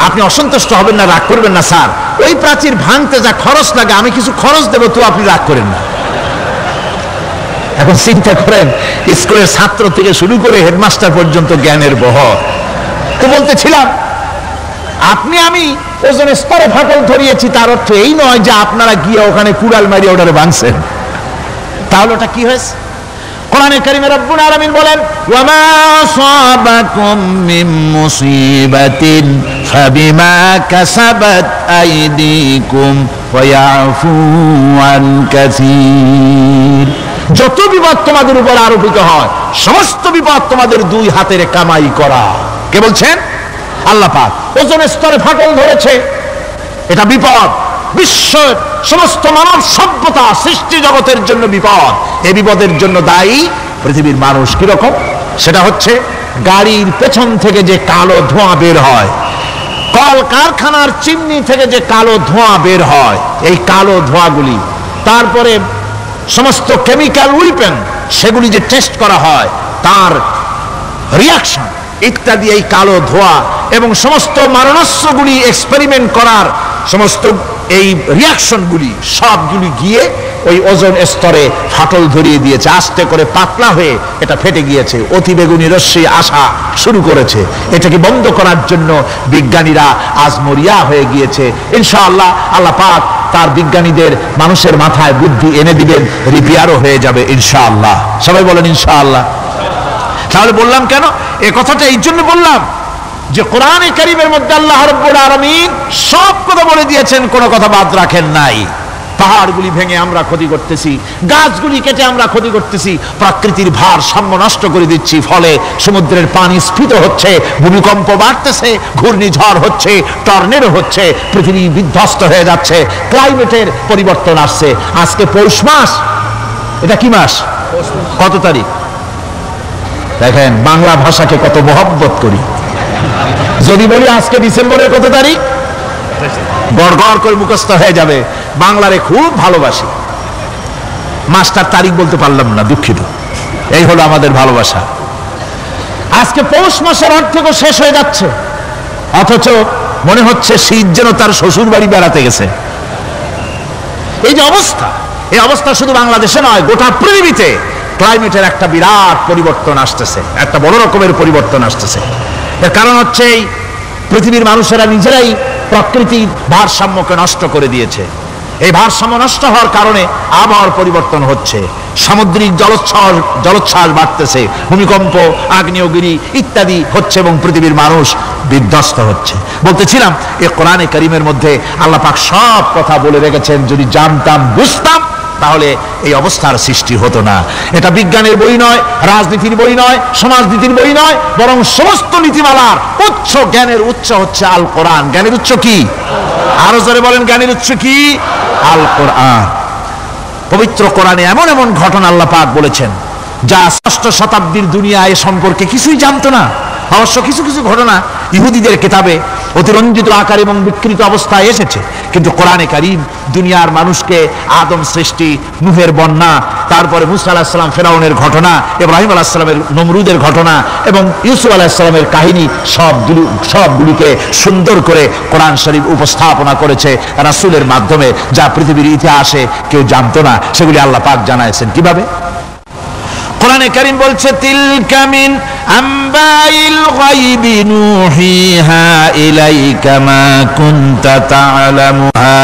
আপনি অসন্তুষ্ট হবেন না, রাগ করবেন না স্যার। ওই প্রাচীর ভাঙতে যা খরচ লাগে আমি কিছু খরচ দেবো, তো আপনি রাগ করেন না। এখন চিন্তা করেন, স্কুলের ছাত্র থেকে শুরু করে হেডমাস্টার পর্যন্ত জ্ঞানের বহর। তো বলতেছিলাম আপনি আমি ওজনের স্তরে ফাটল ধরিয়েছি, তার অর্থ এই নয় যে আপনারা গিয়ে ওখানে কুড়াল মারিয়ে ওটারে ভাঙছেন। তাহলে ওটা কি হয়েছে? কোরআনে কারীমে রব্বুল আলামিন বলেন ওয়ামা আসাবাকুম মিন মুসিবাতিন ফাবিমা কাসাবাত আইদিকুম ওয়া ইয়াফু আন কাসীর। যত বিপদ তোমাদের উপর আরোপিত হয়, সমস্ত বিপদ তোমাদের দুই হাতের কামাই করা। কে বলছেন? আল্লাহ পাক। ওজনের স্তরে ফাটল ধরেছে, এটা বিপদ। বিশ্বের সমস্ত মানব সভ্যতা, সৃষ্টি জগতের জন্য বিপদ। এই বিপদের জন্য দায়ী পৃথিবীর মানুষ। কিরকম? সেটা হচ্ছে গাড়ির পেছন থেকে যে কালো ধোঁয়া বের হয়, কল কারখানার চিমনি থেকে যে কালো ধোঁয়া বের হয়, এই কালো ধোঁয়াগুলি, তারপরে সমস্ত কেমিক্যাল উইপেন, সেগুলি যে টেস্ট করা হয়, তার রিয়াকশন ইত্যাদি, এই কালো ধোঁয়া এবং সমস্ত মারণাস্ত্রগুলি এক্সপেরিমেন্ট করার সমস্ত এই রিয়াকশনগুলি সবগুলি গিয়ে ওই ওজোন স্তরে ফাটল ধরিয়ে দিয়েছে। আস্তে করে পাতলা হয়ে এটা ফেটে গিয়েছে, অতি বেগুনি রশ্মি আসা শুরু করেছে। এটাকে বন্ধ করার জন্য বিজ্ঞানীরা আজ মরিয়া হয়ে গিয়েছে। ইনশাআল্লাহ আল্লাহ পাক তার বিজ্ঞানীদের মানুষের মাথায় বুদ্ধি এনে দিবেন, রিপেয়ারও হয়ে যাবে ইনশাআল্লাহ। সবাই বলেন ইনশাআল্লাহ। তাহলে বললাম কেন এই কথাটা? এই জন্য বললাম যে কোরআনে কারীমের মধ্যে আল্লাহ রাব্বুল আলামিন সব কথা বলে দিয়েছেন, কোনো কথা বাদ রাখেন নাই। পাহাড়গুলি ভেঙে আমরা ক্ষতি করতেছি, গাছগুলি কেটে আমরা ক্ষতি করতেছি, প্রকৃতির ভারসাম্য নষ্ট করে দিচ্ছি, ফলে সমুদ্রের পানি স্ফীত হচ্ছে, ভূমিকম্প বাড়তেছে, ঘূর্ণিঝড় হচ্ছে, টর্নেডো হচ্ছে, পৃথিবী বিধ্বস্ত হয়ে যাচ্ছে, ক্লাইমেটের পরিবর্তন আসছে। আজকে পৌষ মাস, এটা কি মাস? কত তারিখ? দেখেন বাংলা ভাষাকে কত মহব্বত করি। যদি বলি আজকে ডিসেম্বরের কত তারিখ, গড় গড় করে মুখস্থ হয়ে যাবে। বাংলারে খুব ভালোবাসি, মাসটার তারিখ বলতে পারলাম না, দুঃখিত। এই হলো আমাদের ভালোবাসা। আজকে পৌষ মাসের অর্ধেকও শেষ হয়ে যাচ্ছে, অথচ মনে হচ্ছে শীত যেন তার শ্বশুর বাড়ি বেড়াতে গেছে। এই যে অবস্থা, এই অবস্থা শুধু বাংলাদেশে নয়, গোটা পৃথিবীতে ক্লাইমেটের একটা বিরাট পরিবর্তন আসতেছে, একটা বড় রকমের পরিবর্তন আসতেছে। এর কারণ হচ্ছে এই পৃথিবীর মানুষেরা নিজেরাই প্রকৃতির ভারসাম্যকে নষ্ট করে দিয়েছে। এই ভারসাম্য নষ্ট হওয়ার কারণে আবহাওয়ার পরিবর্তন হচ্ছে, সামুদ্রিক জলোচ্ছ্বাস বাড়তেছে, ভূমিকম্প, আগ্নেয়গিরি ইত্যাদি হচ্ছে এবং পৃথিবীর মানুষ বিধ্বস্ত হচ্ছে। বলতেছিলাম এই কোরআনে কারীমের মধ্যে আল্লাহ পাক সব কথা বলে রেখেছেন। যদি জানতাম, বুঝতাম, তাহলে এই অবস্থার সৃষ্টি হতো না। এটা বিজ্ঞানের বই নয়, রাজনীতির বই নয়, সমাজনীতির বই নয়, বরং সমস্ত নীতিমালার উচ্চ জ্ঞানের উচ্চ হচ্ছে আল কোরআন। জ্ঞানের উচ্চ কি? আরো জোরে বলেন, জ্ঞানের উচ্চ কি? আল কোরআন। পবিত্র কোরআনে এমন এমন ঘটনা আল্লাহ পাক বলেছেন যা ষষ্ঠ শতাব্দীর দুনিয়া এ সম্পর্কে কিছুই জানতো না। অবশ্য কিছু কিছু ঘটনা ইহুদিদের কিতাবে অতিরঞ্জিত আকার এবং বিকৃত অবস্থায় এসেছে, কিন্তু কোরআনে কারীম দুনিয়ার মানুষকে আদম সৃষ্টি, নূহের বন্যা, তারপরে মুসা আলাইহিস সালাম ফেরাউনের ঘটনা, ইব্রাহিম আলাইহিস সালামের নমরুদের ঘটনা এবং ইউসুফ আলাইহিস সালামের কাহিনী সবগুলিকে সুন্দর করে কোরআন শরীফ উপস্থাপনা করেছে রাসূলের মাধ্যমে, যা পৃথিবীর ইতিহাসে কেউ জানতো না। সেগুলি আল্লাহ পাক জানাইছেন কিভাবে? কোরআনে কারীম বলছে, তিলকা মিন আম্বাইল গায়বি নূহিহা ইলাইকা মা কুনতা তা'লামুহা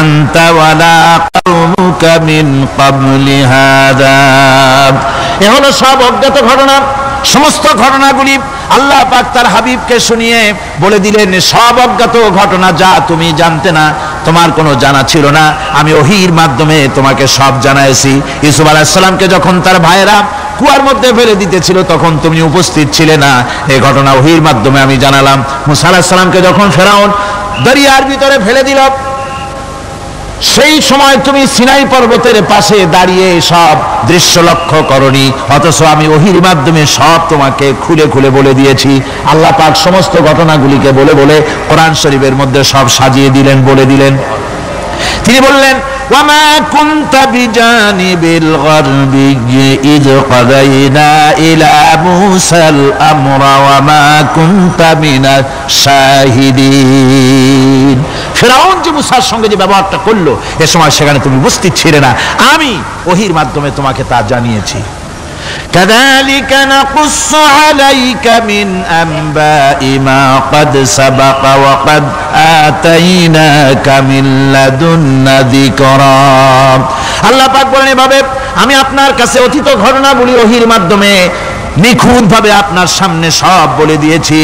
আনতা ওয়ালা কওমুকা মিন ক্বাবলি হাযা। এ হলো সব অজ্ঞাত ঘটনা। সমস্ত ঘটনাগুলি আল্লাহ পাক তার হাবিবকে শুনিয়ে বলে দিলেন, সব অজ্ঞাত ঘটনা যা তুমি জানতে না, তোমার কোনো জানা ছিল না, আমি ওহীর মাধ্যমে তোমাকে সব জানাইছি। ইউসুফ আলাইহিস সালামকে যখন তার ভাইয়েরা কুয়ার মধ্যে ফেলে দিতেছিল তখন তুমি উপস্থিত ছিলে না, এই ঘটনা ওহীর মাধ্যমে আমি জানালাম। মুসা আলাইহিস সালামকে যখন ফেরাউন দরিয়ার ভিতরে ফেলে দিল, সেই সময় তুমি সিনাই পর্বতের পাশে দাঁড়িয়ে সব দৃশ্য লক্ষ্য করনি, অথচ আমি ওহীর মাধ্যমে সব তোমাকে খুলে খুলে বলে দিয়েছি। আল্লাহ পাক সমস্ত ঘটনাগুলিকে বলে বলে কোরআন শরীফের মধ্যে সব সাজিয়ে দিলেন, বলে দিলেন। তিনি বললেন, ওয়ামা কুনতা বিজানিবিল গারবি ইয কাদাইনা ইলা মুসাল আমরা ওয়ামা কুনতা মিনাশ শাহিদিন। ফিরআউন যে মুসার সঙ্গে যে ব্যবহারটা করলো, এ সময় সেখানে তুমি উপস্থিত ছিলে না, আমি ওহীর মাধ্যমে তোমাকে তা জানিয়েছি। কাযালিকা নাকুসসু আলাইকা মিন আনবাই মা ক্বাদ সাবাকা ওয়া ক্বাদ আতাইনাকা মিন লাদুন্না যিকরা। আল্লাহ পাক বলেন, এভাবে আমি আপনার কাছে অতীত ঘটনাগুলি ওহীর মাধ্যমে নিখুঁতভাবে আপনার সামনে সব বলে দিয়েছি।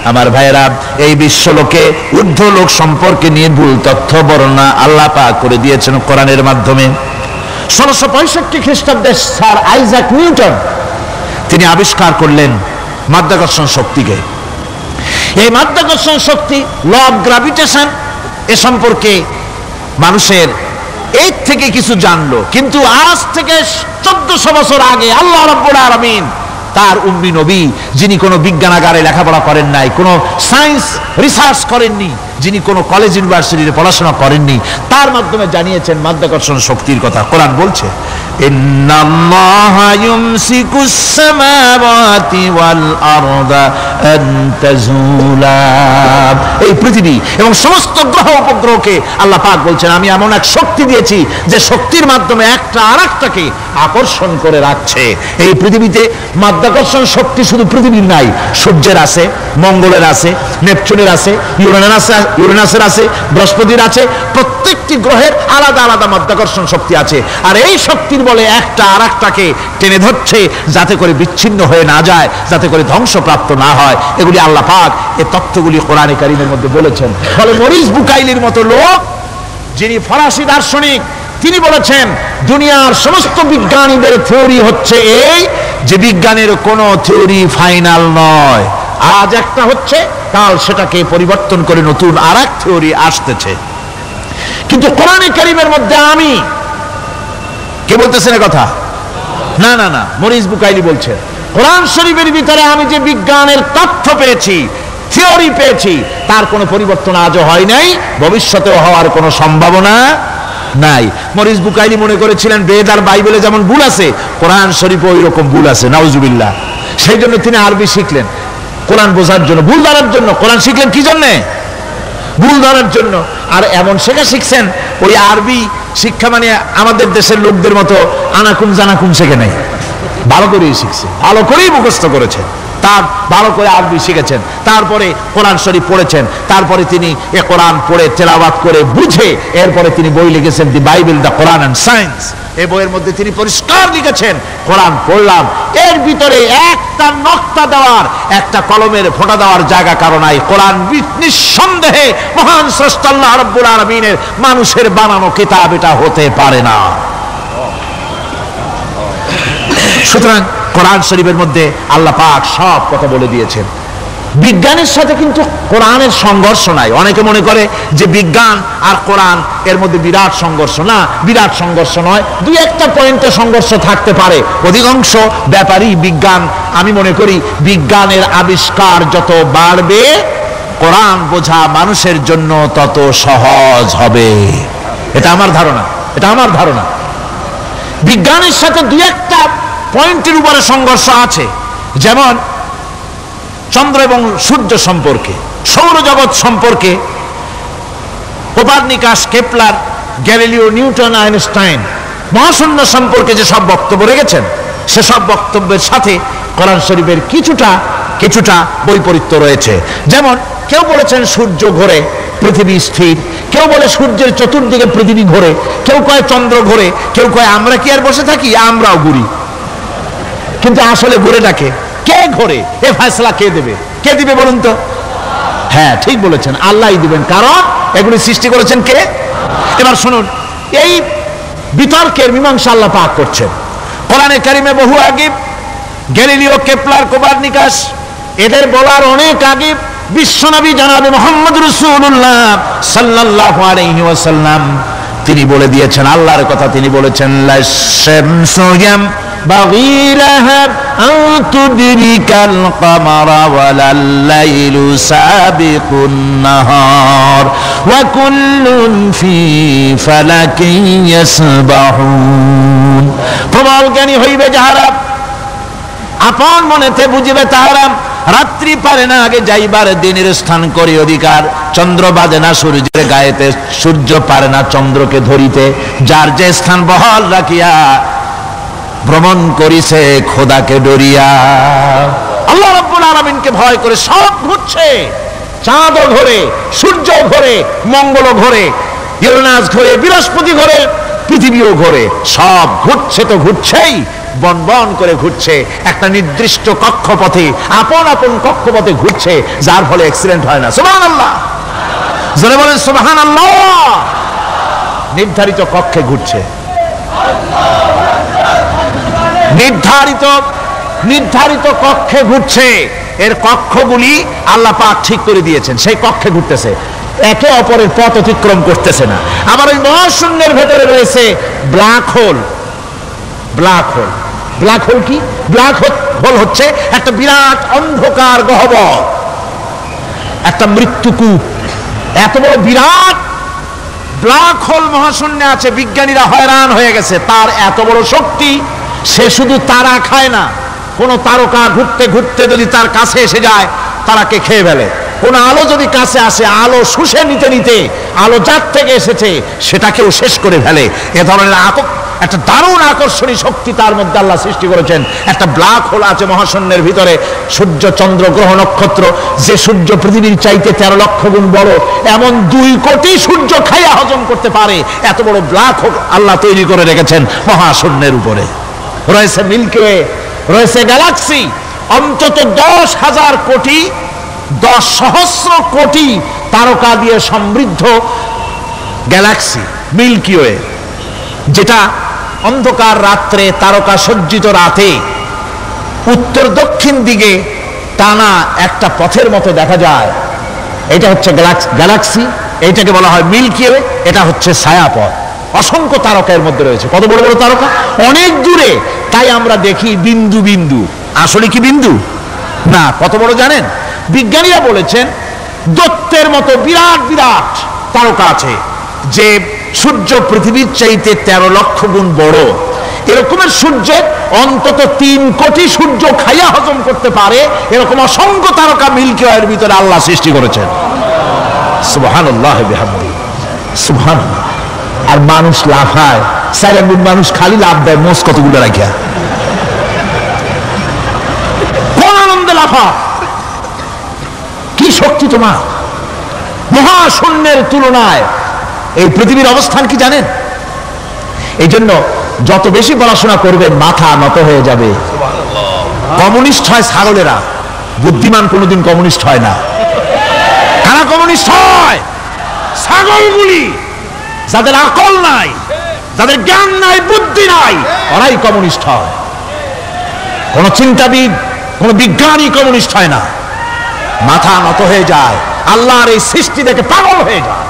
আমার ভাইয়েরা, এই বিশ্বলোকে ঊর্ধ্ব লোক সম্পর্কে নিয়ে ভুল তথ্য বর্ণনা আল্লাহ পাক করে দিয়েছেন কোরআনের মাধ্যমে। 1665 খ্রিস্টাব্দে স্যার আইজাক নিউটন তিনি আবিষ্কার করলেন মাধ্যাকর্ষণ শক্তিকে। এই মাধ্যাকর্ষণ শক্তি, ল অফ গ্র্যাভিটেশন, এ সম্পর্কে মানুষের এর থেকে কিছু জানলো, কিন্তু আজ থেকে 1400 বছর আগে আল্লাহ রাব্বুল আলামিন তার উম্মি নবী, যিনি কোনো বিজ্ঞানাগারে লেখাপড়া করেন নাই, কোনো সায়েন্স রিসার্চ করেননি, যিনি কোনো কলেজ ইউনিভার্সিটিতে পড়াশোনা করেননি, তার মাধ্যমে জানিয়েছেন মাধ্যাকর্ষণ শক্তির কথা। কোরআন বলছে, ইন্নাল্লাহা ইউমসিকুস সামাওয়াতি ওয়াল আরদা আন তাজুলা। এই পৃথিবী এবং সমস্ত গ্রহ উপগ্রহকে আল্লাহ পাক বলছেন আমি এমন এক শক্তি দিয়েছি যে শক্তির মাধ্যমে একটা আরেকটাকে আকর্ষণ করে রাখছে। এই পৃথিবীতে মাধ্যাকর্ষণ শক্তি শুধু পৃথিবীর নাই, সূর্যের আছে, মঙ্গলের আছে, নেপচুনের আছে, ইউরেনাসের আছে, বৃহস্পতির আছে। প্রত্যেকটি গ্রহের আলাদা আলাদা মাধ্যাকর্ষণ শক্তি আছে। আর এই শক্তির বলে একটা আরেকটাকে টেনে ধরছে যাতে করে বিচ্ছিন্ন হয়ে না যায়, যাতে করে ধ্বংসপ্রাপ্ত না হয়। এগুলি আল্লাহ পাক এই তথ্যগুলি কোরআনে কারীমের মধ্যে বলেছেন। ফলে মরিস বুকাইলির মতো লোক, যিনি ফরাসি দার্শনিক, তিনি বলেছেন দুনিয়ার সমস্ত বিজ্ঞানীদের থিওরি হচ্ছে এই যে বিজ্ঞানের কোনো থিওরি ফাইনাল নয়। আজ একটা হচ্ছে, কাল সেটাকে পরিবর্তন করে নতুন আরেক থিওরি আসতেছে। কিন্তু কোরআনে কারীমের মধ্যে আমি, কে বলতেছেন এ কথা? না না না, মরিস বুকাইলি বলছেন কোরআন শরীফের ভিতরে আমি যে বিজ্ঞানের তথ্য পেয়েছি, থিওরি পেয়েছি, তার কোনো পরিবর্তন আজও হয় নাই, ভবিষ্যতেও হওয়ার কোনো সম্ভাবনা নাই। মরিস বুকাইলি মনে করেছিলেন বেদ আর বাইবেলে যেমন ভুল আছে, কোরআন শরীফে ওই রকম ভুল আছে, নাউজুবিল্লাহ। সেই জন্য তিনি আরবি শিখলেন কোরআন বোঝার জন্য, ভুল ধরার জন্য। কোরআন শিখলেন কি জন্যে? ভুল ধরার জন্য। আর এমন শেখা শিখছেন, ওই আরবি শিক্ষা মানে আমাদের দেশের লোকদের মতো আনাকুম জানাকুম শেখে নাই, ভালো করেই শিখছে, ভালো করেই মুখস্থ করেছে, তার ভালো করে আরবি শিখেছেন, তারপরে কোরআন শরীফ পড়েছেন, তারপরে তিনি এ কোরআন পড়ে তেলাওয়াত করে বুঝে এরপরে তিনি বই লিখেছেন দি Bible, the Quran and science. এই বইয়ের মধ্যে তিনি পরিষ্কার লিখেছেন কোরআন পড়লাম, এর ভিতরে একটা নকতা দেওয়ার, একটা কলমের ফোঁটা দেওয়ার জায়গা কারণ নাই। কোরআন নিঃসন্দেহে মহান স্রষ্টা আল্লাহ রাব্বুল আলামিনের মানুষের বানানো কিতাব, এটা হতে পারে না। সুতরাং কোরআন শরীফের মধ্যে আল্লাহ পাক সব কথা বলে দিয়েছেন। বিজ্ঞানের সাথে কিন্তু কোরআনের সংঘর্ষ নাই। অনেকে মনে করে যে বিজ্ঞান আর কোরআন এর মধ্যে বিরাট সংঘর্ষ। না, বিরাট সংঘর্ষ নয়, দুই একটা পয়েন্টে সংঘর্ষ থাকতে পারে। অধিকাংশ ব্যাপারই বিজ্ঞান, আমি মনে করি বিজ্ঞানের আবিষ্কার যত বাড়বে, কোরআন বোঝা মানুষের জন্য তত সহজ হবে। এটা আমার ধারণা, এটা আমার ধারণা। বিজ্ঞানের সাথে দুই একটা পয়েন্টের উপরে সংঘর্ষ আছে, যেমন চন্দ্র এবং সূর্য সম্পর্কে, সৌরজগৎ সম্পর্কে Copernicus, Kepler, Galileo, Newton, Einstein মহাশূন্য সম্পর্কে যে সব বক্তব্য রেখেছেন, সেসব বক্তব্যের সাথে কোরআন শরীফের কিছুটা বৈপরীত্য রয়েছে। যেমন কেউ বলেছেন সূর্য ঘোরে, পৃথিবী স্থির, কেউ বলে সূর্যের চতুর্দিকে পৃথিবী ঘোরে, কেউ কয় চন্দ্র ঘোরে, কেউ কয় আমরা কি আর বসে থাকি, আমরাও ঘুরি। কিন্তু আসলে ঘুরেটাকে কে ঘোরে, এ ফয়সালা কে দেবে? কে দিবে বলুন তো? হ্যাঁ, ঠিক বলেছেন, আল্লাহই দিবেন, কারণ এগুলি সৃষ্টি করেছেন কে? এবার শুনুন, এই বিতর্কের মীমাংসা আল্লাহ পাক করছেন কোরআনে কারিমে। বহু আগে গ্যালিলিও, কেপলার, কোপারনিকাস, এদের বলার অনেক আগে বিশ্বনবী জনাবে মুহাম্মদ রাসূলুল্লাহ সাল্লাল্লাহু আলাইহি ওয়াসাল্লাম তিনি বলে দিয়েছেন, আল্লাহর কথা তিনি বলেছেন, লাশ-শামসু ইয়ানবাগী লাহা আন তুদরিকাল কামারা ওয়ালাল লাইলু সাবিকুন নাহার ওয়া কুল্লুন ফি ফালাকিন ইয়াসবাহুন। প্রবল জ্ঞানী হইবে যাহারা, আপন মনেতে বুঝিবে তাহারা, রাত্রি পারে না আগে যাইবার দিনের স্থান করি অধিকার, চন্দ্র বাজে না সূর্যের গায়েতে, সূর্য পারে না চন্দ্রকে ধরিতে, যার যে স্থান বহাল রাখিয়া ভ্রমণ করিছে খোদাকে ডরিয়া। আল্লাহ রাব্বুল আলামিনকে ভয় করে সব ঘুরছে, চাঁদও ঘোরে, সূর্য ঘোরে, মঙ্গল ঘোরে, ইউরেনাস ঘোরে, বৃহস্পতি ঘোরে, পৃথিবীও ঘোরে, সব ঘুরছে তো ঘুরছেই, বন বন করে ঘুরছে, একটা নির্দিষ্ট কক্ষপথে, আপন আপন কক্ষপথে ঘুরছে, যার ফলে অ্যাক্সিডেন্ট হয় না। সুবহানাল্লাহ, জোরে বলেন সুবহানাল্লাহ। নির্ধারিত কক্ষে ঘুরছে, নির্ধারিত কক্ষে ঘুরছে। এর কক্ষগুলি আল্লাহ পাক ঠিক করে দিয়েছেন, সেই কক্ষে ঘুরতেছে, একে অপরের পথ অতিক্রম করতেছে না। আবার ওই মহাশূন্যের ভেতরে রয়েছে black hole. Black hole, black hole কি? ব্ল্যাক হোল হচ্ছে একটা বিরাট অন্ধকার গহ্বর, একটা মৃত্যুকূপ। এত বড় বিরাট ব্ল্যাক হোল মহাশূন্যে আছে, বিজ্ঞানীরা হয়রান হয়ে গেছে। তার এত বড় শক্তি, সে শুধু তারা খায় না, কোন তারকা ঘুরতে ঘুরতে যদি তার কাছে এসে যায় তারাকে খেয়ে ফেলে। কোন আলো যদি কাছে আসে, আলো শুষে নিতে নিতে আলো যার থেকে এসেছে সেটাকেও শেষ করে ফেলে। এ ধরনের একটা দারুণ আকর্ষণী শক্তি তার মধ্যে আল্লাহ সৃষ্টি করেছেন। একটা ব্ল্যাক হোল আছে মহাশূন্যের ভিতরে, সূর্য চন্দ্র গ্রহ নক্ষত্র, যে সূর্য পৃথিবীর চাইতে 13 লক্ষ গুণ বড়, এমন 2 কোটি সূর্য খাইয়া হজম করতে পারে এত বড় ব্ল্যাক হোল আল্লাহ তৈরি করে রেখেছেন মহাশূন্যের উপরে। রয়েছে মিল্কি ওয়ে, রয়েছে গ্যালাক্সি, অন্তত 10,000 কোটি 10 সহস্র কোটি তারকা দিয়ে সমৃদ্ধ গ্যালাক্সি মিল্কি ওয়ে, যেটা অন্ধকার রাত্রে তারকা সজ্জিত রাতে উত্তর দক্ষিণ দিকে টানা একটা পথের মতো দেখা যায়। এটা হচ্ছে গ্যালাক্সি, এইটাকে বলা হয় মিল্কি ওয়ে। এটা হচ্ছে ছায়াপথ, অসংখ্য তারকার মধ্যে রয়েছে। কত বড় বড় তারকা, অনেক দূরে, তাই আমরা দেখি বিন্দু বিন্দু। আসলে কি বিন্দু না, কত বড় জানেন? বিজ্ঞানীরা বলেছেন দৈত্যের মতো বিরাট বিরাট তারকা আছে, যে সূর্য পৃথিবীর চাইতে 13 লক্ষ গুণ বড়। এরকমের সূর্যের অন্তত 3 কোটি সূর্য খাইয়া হজম করতে পারে এরকম অসংখ্য তারকা মিল্কি ওয়ের ভিতরে আল্লাহ সৃষ্টি করেছেন। সুবহানাল্লাহ বিহামদিহি, সুবহানাল্লাহ। আর মানুষ লাফায়, সারাদিন মানুষ খালি লাফ দেয়, মোষ কতগুলো রাখিয়া কোন আনন্দে লাফা। কি শক্তি তোমার! মহাশূন্যের তুলনায় এই পৃথিবীর অবস্থান কি জানেন? এই জন্য যত বেশি পড়াশোনা করবেন মাথা নত হয়ে যাবে। কমিউনিস্ট হয় ছাগলেরা, বুদ্ধিমান কোনোদিন কমিউনিস্ট হয় না। কারা কমিউনিস্ট হয়? ছাগলগুলি, যাদের আকল নাই, যাদের জ্ঞান নাই, বুদ্ধি নাই, ওরাই কমিউনিস্ট হয়। কোন চিন্তাবিদ, কোন বিজ্ঞানী কমিউনিস্ট হয় না। মাথা নত হয়ে যায়, আল্লাহর এই সৃষ্টি দেখে পাগল হয়ে যায়।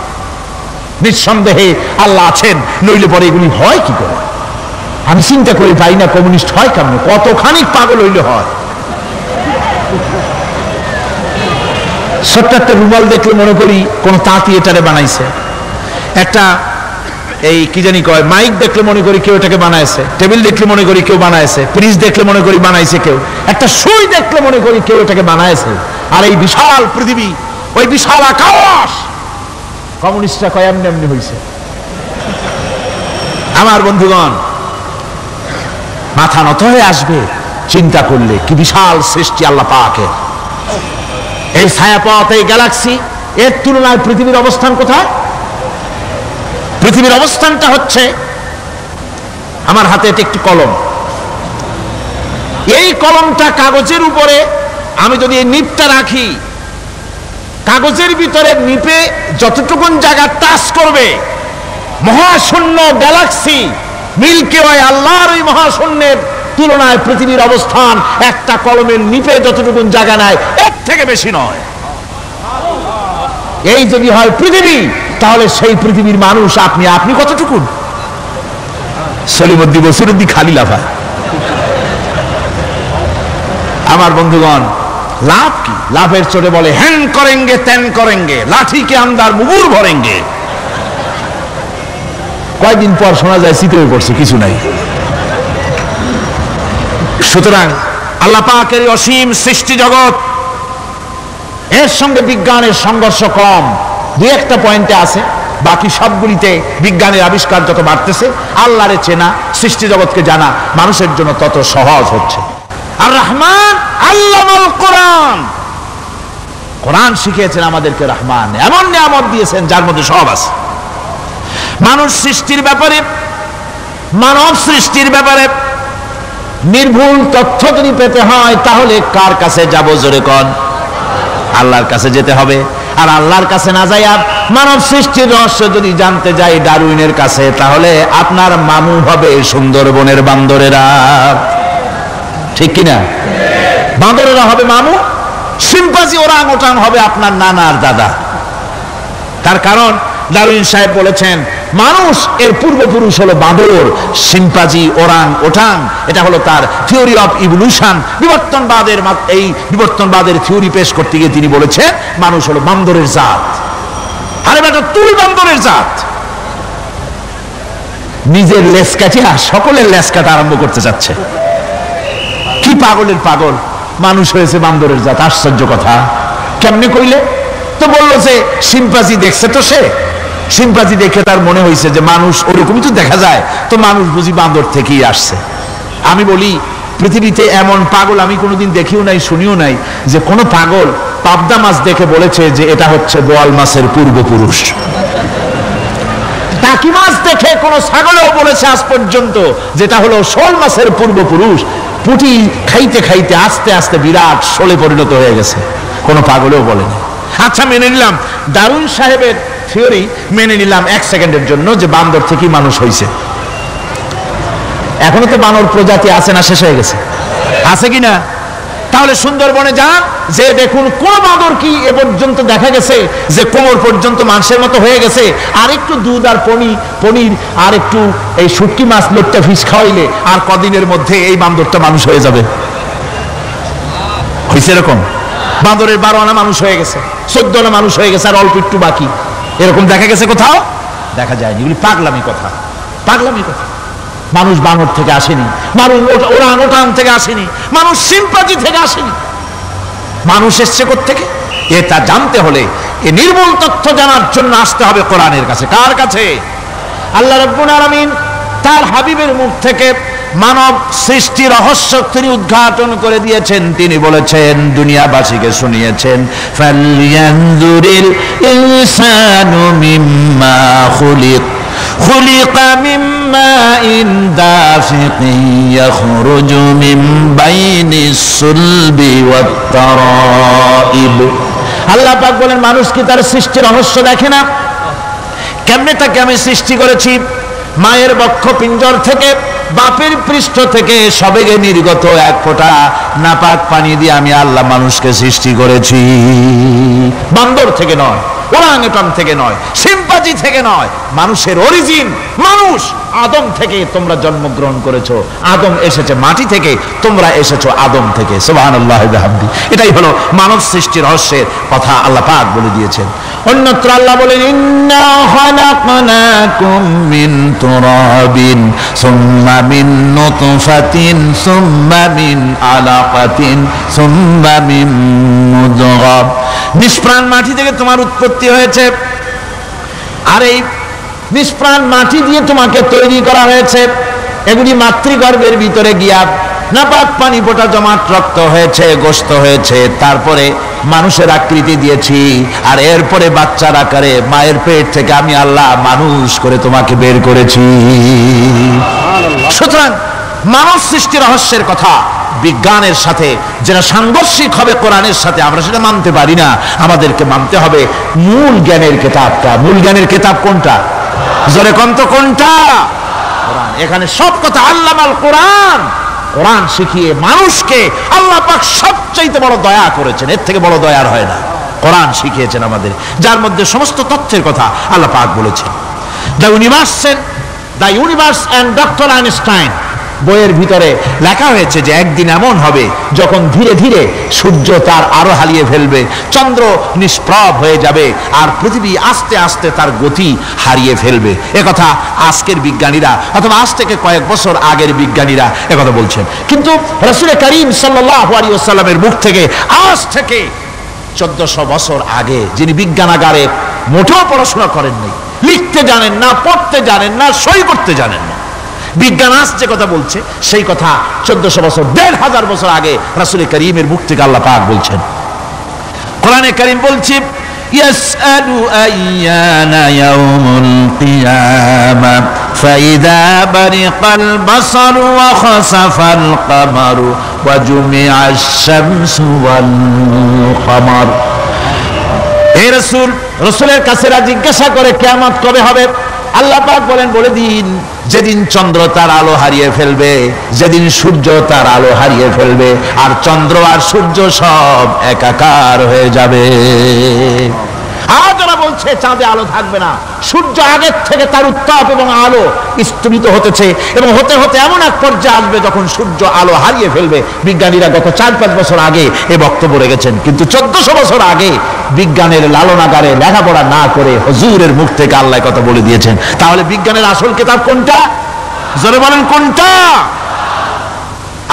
নিঃসন্দেহে আল্লাহ আছেন, নইলে পরে এগুলি হয় কি করে? আমি চিন্তা করি পাই না কমিউনিস্ট হয় কেমন, কতখানি পাগল হইলে হয়। ছোট্ট একটা রুমাল দেখলে মনে করি কোন তাঁতি এটারে বানাইছে, একটা এই কি জানি কয় মাইক দেখলে মনে করি কেউ এটাকে বানাইছে, টেবিল দেখলে মনে করি কেউ বানাইছে, ফ্রিজ দেখলে মনে করি বানাইছে কেউ, একটা সুই দেখলে মনে করি কেউ এটাকে বানাইছে। আর এই বিশাল পৃথিবী, ওই বিশাল আকাশ, কমিউনিস্টরা কয় এমনি এমনি হয়েছে। আমার বন্ধুগণ, মাথা নত হয়ে আসবে চিন্তা করলে কি বিশাল সৃষ্টি আল্লাহ পাকের। এই ছায়াপথ, এই গ্যালাক্সি, এর তুলনায় পৃথিবীর অবস্থান কোথায়? পৃথিবীর অবস্থানটা হচ্ছে, আমার হাতে এটা একটি কলম, এই কলমটা কাগজের উপরে আমি যদি এই নিপটা রাখি, কাগজের ভিতরে নিপে যতটুকুন জায়গা টাচ করবে, মহাশূন্য গ্যালাক্সি মিল্কি ওয়ে, আল্লাহর ওই মহাশূন্যের তুলনায় পৃথিবীর অবস্থান একটা কলমের নিপে যতটুকুন জায়গা নেয় এর থেকে বেশি নয়। এই যদি হয় পৃথিবী, তাহলে সেই পৃথিবীর মানুষ আপনি, আপনি কতটুকুন? সলিমুদ্দিন বসিরুদ্দিন খালি লাফায়। আমার বন্ধুগণ, লাভ কি? লাভের চোটে বলে হ্যান করেঙ্গে ত্যান করেঙ্গে, লাঠি কে আন্দার মুগুর ভরেঙ্গে। কয়দিন পর শোনা যায় শীতে পড়ছে, কিছু নাই। সুতরাং আল্লাহ পাকের অসীম সৃষ্টি জগৎ, এর সঙ্গে বিজ্ঞানের সংঘর্ষ কম, দুই একটা পয়েন্টে আছে, বাকি সবগুলিতে বিজ্ঞানের আবিষ্কার যত বাড়তেছে, আল্লাহরে চেনা, সৃষ্টি জগৎকে জানা মানুষের জন্য তত সহজ হচ্ছে। আর রহমান আল্লামাল কোরআন, কোরআন শিখিয়েছেন আমাদেরকে রহমান, এমন নিয়ামত দিয়েছেন যার মধ্যে সব আছে। মানুষ সৃষ্টির ব্যাপারে, মানব সৃষ্টির ব্যাপারে নির্ভুল তথ্য যদি পেতে হয়, তাহলে কার কাছে যাব? জোরে কোন? আল্লাহর কাছে যেতে হবে। আর আল্লাহর কাছে না যাইয়া মানব সৃষ্টির রহস্য যদি জানতে যাই ডারউইনের কাছে, তাহলে আপনার মামু হবে সুন্দরবনের বান্দরেরা, ঠিক কিনা? বান্দরেরা হবে মামু, সিম্পাজি ওরাং ওটাং হবে আপনার নানার দাদা। তার কারণ ডারউইন সাহেব বলেছেন মানুষ এর পূর্বপুরুষ হলো বাঁদর, সিম্পাজি, ওরাং ওটাং, এটা হলো তার থিওরি অফ ইভলিউশন। বিবর্তনবাদের এই বিবর্তনবাদের থিওরি পেশ করতে গিয়ে তিনি বলেছেন মানুষ হলো বান্দরের জাত। আরে বেটা, তুই বান্দরের জাত, নিজের লেজ কাটিয়া সকলের লেজ কাটা আরম্ভ করতে যাচ্ছে। কি পাগলের পাগল মানুষ হয়েছে বান্দরের জাত। আশ্চর্য কথা। কেমনে কইলে? তো বললো যে সিম্পাজি দেখছে, তো সে সিম্পাজি দেখে তার মনে হয়েছে যে মানুষ ওরকমই তো দেখা যায়, তো মানুষ বুঝি বান্দর থেকেই আসছে। আমি বলি পৃথিবীতে এমন পাগল আমি কোনোদিন দেখিও নাই, শুনিও নাই যে কোনো পাগল পাবদা মাছ দেখে বলেছে যে এটা হচ্ছে বোয়াল মাছের পূর্বপুরুষ। টাকি মাছ দেখে কোন ছাগলেও বলেছে আজ পর্যন্ত যেটা হলো শোল মাছের পূর্বপুরুষ। পুঁটি খাইতে খাইতে আস্তে আস্তে বিরাট শোলে পরিণত হয়ে গেছে, কোনো পাগলেও বলেনি। আচ্ছা মেনে নিলাম দারুন সাহেবের থিওরি, মেনে নিলাম 1 সেকেন্ডের জন্য যে বান্দর থেকেই মানুষ হয়েছে। এখনো তো বানর প্রজাতি আছে না শেষ হয়ে গেছে? আছে কিনা? তাহলে সুন্দরবনে যান, যে দেখুন কোন বাঁদর কি এ পর্যন্ত দেখা গেছে যে কোমর পর্যন্ত মানুষের মতো হয়ে গেছে, আর একটু দুধ আর পনির আর একটু এই শুটকি মাছ লোটটা ফিস খাওয়াইলে আর কদিনের মধ্যে এই বান্দরটা মানুষ হয়ে যাবে? হয়েছে এরকম? বাঁদরের 12 আনা মানুষ হয়ে গেছে, 14 আনা মানুষ হয়ে গেছে, আর অল্প একটু বাকি। এরকম দেখা গেছে কোথাও? দেখা যায়নি। এগুলি পাগলামি কথা, পাগলামি কথা। মানুষ বানর থেকে আসেনি, মানুষ ওরাং থেকে আসেনি, মানুষ সিম্পাজি থেকে আসেনি। মানুষ এসছে কোত্থেকে? এটা জানতে হলে এই নির্মূল তথ্য জানার জন্য আসতে হবে কোরআনের কাছে। কার কাছে? আল্লাহ রাব্বুল আলামিন তার হাবিবের মুখ থেকে মানব সৃষ্টি রহস্য তিনি উদ্ঘাটন করে দিয়েছেন। তিনি বলেছেন, দুনিয়াবাসীকে শুনিয়েছেন, ফালয়ানজুরিল ইনসানু মিম্মা খুলিক খুলিকা মিম্মা ইন দাফিকিন ইয়াখরুজু মিন বাইনিস সুলবি ওয়াত তারাইব। আল্লাহ পাক বলেন, মানুষ কি তার সৃষ্টির রহস্য দেখে না? কেমনে তাকে আমি সৃষ্টি করেছি? মায়ের বক্ষ পিঞ্জর থেকে, বাপের পৃষ্ঠ থেকে সবেগে নির্গত এক ফোঁটা নাপাক পানি দিয়ে আমি আল্লাহ মানুষকে সৃষ্টি করেছি। বান্দর থেকে নয়, ওরাংওটাং থেকে নয়, সিম্পাজি থেকে নয়, মানুষের অরিজিন মানুষ। আদম থেকে তোমরা জন্মগ্রহণ করেছো, আদম এসেছে মাটি থেকে, তোমরা এসেছো আদম থেকে। সুবহানাল্লাহি ওয়া বিহামদিহি। এটাই হলো মানব সৃষ্টির রহস্যের কথা আল্লাহ পাক বলে দিয়েছেন। অন্যত্র আল্লাহ বলেন, ইন্না খালাকনাকুম মিন তুরাবিন সুম্মা মিন নুতফাতিন সুম্মা মিন আলাকাতিন সুম্মা মিন মুদগা। নিষ্প্রাণ মাটি থেকে তোমার উৎপত্তি হয়েছে, আর এই নিষ্প্রাণ মাটি দিয়ে তোমাকে তৈরি করা হয়েছে। এগুলি মাতৃগর্ভের ভিতরে গিয়া নাপাক পানি ফোঁটা জমাট রক্ত হয়েছে, গোশত হয়েছে, তারপরে মানুষের আকৃতি দিয়েছি, আর এরপরে বাচ্চার আকারে মায়ের পেট থেকে আমি আল্লাহ মানুষ করে তোমাকে বের করেছি। সুতরাং মানব সৃষ্টি রহস্যের কথা বিজ্ঞানের সাথে যেটা সাংঘর্ষিক হবে কোরআনের সাথে, আমরা সেটা মানতে পারি না। আমাদেরকে মানতে হবে মূল জ্ঞানের কিতাবটা। মূল জ্ঞানের কিতাব কোনটা? জোরে কন্ত কোনটা? কোরআন। এখানে সব কথা আল্লামাল কোরআন। কোরআন শিখিয়ে মানুষকে আল্লাহ পাক সবচাইতে বড় দয়া করেছেন, এর থেকে বড় দয়ার হয় না। কোরআন শিখিয়েছেন আমাদের, যার মধ্যে সমস্ত তথ্যের কথা আল্লাহ পাক বলেছেন। The universe and doctor Einstein বইয়ের ভিতরে লেখা হয়েছে যে একদিন এমন হবে যখন ধীরে ধীরে সূর্য তার আরো হারিয়ে ফেলবে, চন্দ্র নিষ্প্রভ হয়ে যাবে, আর পৃথিবী আস্তে আস্তে তার গতি হারিয়ে ফেলবে। একথা আজকের বিজ্ঞানীরা অথবা আজ থেকে কয়েক বছর আগের বিজ্ঞানীরা একথা বলছেন। কিন্তু রাসূল করিম সাল্লাল্লাহু আলাইহি ওয়াসাল্লামের মুখ থেকে আজ থেকে 1400 বছর আগে, যিনি বিজ্ঞানাগারে মোটেও পড়াশোনা করেননি, লিখতে জানেন না, পড়তে জানেন না, সই করতে জানেন না, বিজ্ঞান আজ যে কথা বলছে সেই কথা 1400 বছর 1500 বছর আগে রাসূল করিমের মুখ থেকে আল্লাহ পাক বলছেন। কোরআনে কারীম বলছে, ইয়াসআলু আইয়ানা ইয়াউমুল কিয়ামা ফাইদা বারিকাল বাসারু ওয়া খাসাফাল কামারু ওয়া জুমিআশ শামসু ওয়াল কামার। হে রাসূল, রাসূলের কাছেরা জিজ্ঞাসা করে কিয়ামত কবে হবে? আল্লাহ পাক বলেন, বলে দিন যেদিন চন্দ্র তার আলো হারিয়ে ফেলবে, যেদিন সূর্য তার আলো হারিয়ে ফেলবে, আর চন্দ্র আর সূর্য সব একাকার হয়ে যাবে। আর যারা বলছে বলছে চাঁদে আলো থাকবে না। সূর্য আগের থেকে তার উত্তাপ এবং আলো স্তমিত হতেছে এবং হতে হতে এমন এক পর্যায়ে আসবে যখন সূর্য আলো হারিয়ে ফেলবে। বিজ্ঞানীরা গত 4-5 বছর আগে এ বক্তব্য রেখেছেন, কিন্তু 1400 বছর আগে বিজ্ঞানের লালনাগারে লেখাপড়া না করে হুজুরের মুখ থেকে আল্লাহ কথা বলে দিয়েছেন। তাহলে বিজ্ঞানের আসল কিতাব কোনটা? জোরে বলেন কোনটা?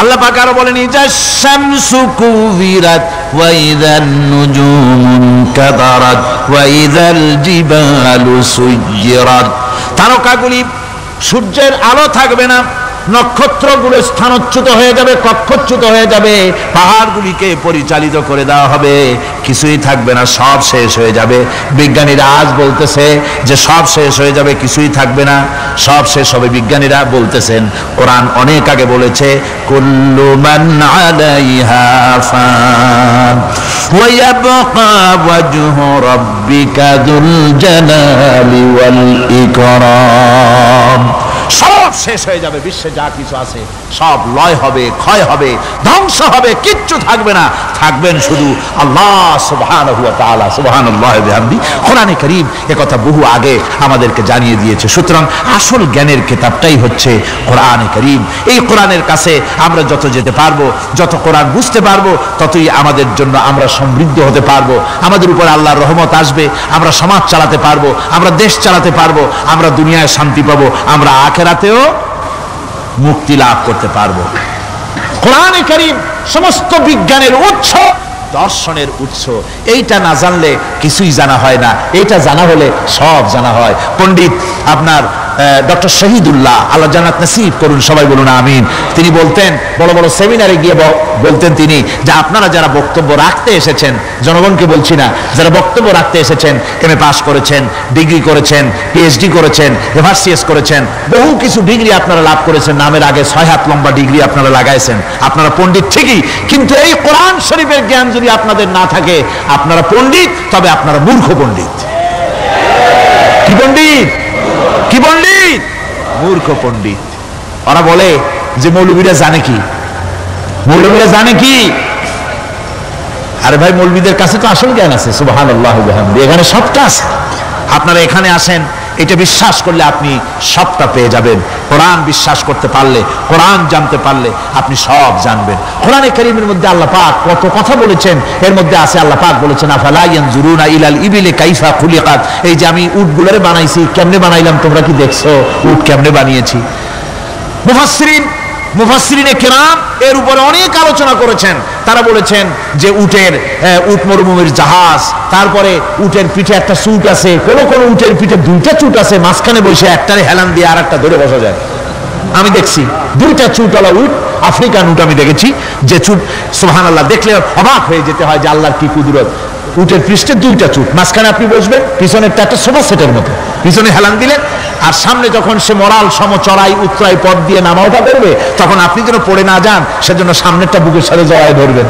আল্লাহ পাক আরো বলেন, ইজা শামসু কুবিরাত ওয়া ইযান নুজুমু কাদারাত ওয়া ইযাল জিবালু সুয়্যিরাত। তারকাগুলি, সূর্যের আলো থাকবে না, নক্ষত্রগুলো স্থানচ্যুত হয়ে যাবে, কক্ষচ্যুত হয়ে যাবে, পাহাড়গুলিকে পরিচালিত করে দেওয়া হবে, কিছুই থাকবে না, সব শেষ হয়ে যাবে। বিজ্ঞানীরা আজ বলতেছে যে সব শেষ হয়ে যাবে, কিছুই থাকবে না, সব শেষ হবে। বিজ্ঞানীরা বলতেছেন, কোরআন অনেক আগে বলেছে, কুল্লু মান আলাইহা ফান ওয়া ইয়াবকা ওয়াজহু রাব্বিকা যুল জালালি ওয়াল ইকরাম। সব শেষ হয়ে যাবে, বিশ্বে যা কিছু আছে সব লয় হবে, ক্ষয় হবে, ধ্বংস হবে, কিচ্ছু থাকবে না, থাকবেন শুধু আল্লাহ সুবহানাহু ওয়া তাআলা। সুবহানাল্লাহি ওয়া বিহামদি। কোরআনে কারীম একথা বহু আগে আমাদেরকে জানিয়ে দিয়েছে। সুতরাং আসল জ্ঞানের কিতাবটাই হচ্ছে কোরআনে কারীম। এই কোরআনের কাছে আমরা যত যেতে পারবো, যত কোরআন বুঝতে পারবো, ততই আমাদের জন্য আমরা সমৃদ্ধ হতে পারবো, আমাদের উপর আল্লাহর রহমত আসবে, আমরা সমাজ চালাতে পারবো, আমরা দেশ চালাতে পারবো, আমরা দুনিয়ায় শান্তি পাবো, আমরা আখিরাতেও মুক্তি লাভ করতে পারবো। কোরআনে কারীম সমস্ত বিজ্ঞানের উৎস, দর্শনের উৎস। এইটা না জানলে কিছুই জানা হয় না, এইটা জানা হলে সব জানা হয়। পণ্ডিত আপনার ডক্টর শহীদুল্লাহ, আল্লাহ জান্নাত নসিব করুন, সবাই বলুন আমিন। তিনি বলতেন, বড় বড় সেমিনারে গিয়ে বলতেন তিনি, যে আপনারা যারা বক্তব্য রাখতে এসেছেন, জনগণকে বলছি না, যারা বক্তব্য রাখতে এসেছেন, এমএ পাস করেছেন, ডিগ্রি করেছেন, পিএইচডি করেছেন, এভারসিএস করেছেন, বহু কিছু ডিগ্রি আপনারা লাভ করেছেন, নামের আগে 6 হাত লম্বা ডিগ্রি আপনারা লাগাইছেন, আপনারা পণ্ডিত ঠিকই, কিন্তু এই কোরআন শরীফের জ্ঞান যদি আপনাদের না থাকে, আপনারা পণ্ডিত, তবে আপনারা মূর্খ পণ্ডিত। কি পণ্ডিত? কি পণ্ডিত? মূর্খ পণ্ডিত। ওরা বলে যে মৌলবীরা জানে কি, মৌলবীরা জানে কি? আরে ভাই, মৌলবীদের কাছে তো আসল জ্ঞান আছে। সুবহানাল্লাহি ওয়া বিহামদিহি। এখানে সবটা আছে। আপনারা এখানে আসেন, এটা বিশ্বাস করলে আপনি সবটা পেয়ে যাবেন। কোরআন বিশ্বাস করতে পারলে, কোরআন জানতে পারলে আপনি সব জানবেন। কোরআনে কারীমের মধ্যে আল্লাহ পাক কত কথা বলেছেন। এর মধ্যে আছে, আল্লাহ পাক বলেছেন, আফালা ইয়ানজুরুনা ইলাল ইবিলি কাইফা খুলিকাত। এই যে আমি উটগুলোরে বানাইছি, কেমনে বানাইলাম তোমরা কি দেখছো? উট কেমনে বানিয়েছি? মুফাসসিরিনে কেরাম এর উপরে অনেক আলোচনা করেছেন। তারা বলেছেন যে উট মরুভূমির জাহাজ, তারপরে উটের পিঠে একটা চুট আছে, কোন কোন উটের পিঠে 2টা চুট আছে, মাঝখানে বসে একটারে হেলান দিয়ে আর একটা ধরে বসা যায়। আমি দেখছি 2টা চুটওয়ালা উট, আফ্রিকান উট আমি দেখেছি, যে চুট সুবহানাল্লাহ, দেখলে অবাক হয়ে যেতে হয় যে আল্লাহর কি কুদরত। উটের পৃষ্ঠে 2টা চুট, মাঝখানে আপনি বসবেন, পিছনেরটা একটা সোফা সেটের মতো, পিছনে হেলান দিলেন, আর সামনে যখন সে মরাল সম চড়াই উতরাই পথ দিয়ে নামা ওঠা করবে, তখন আপনি যেন পড়ে না যান, সেজন্য সামনেরটা বুকের সাথে জড়ায় ধরবেন।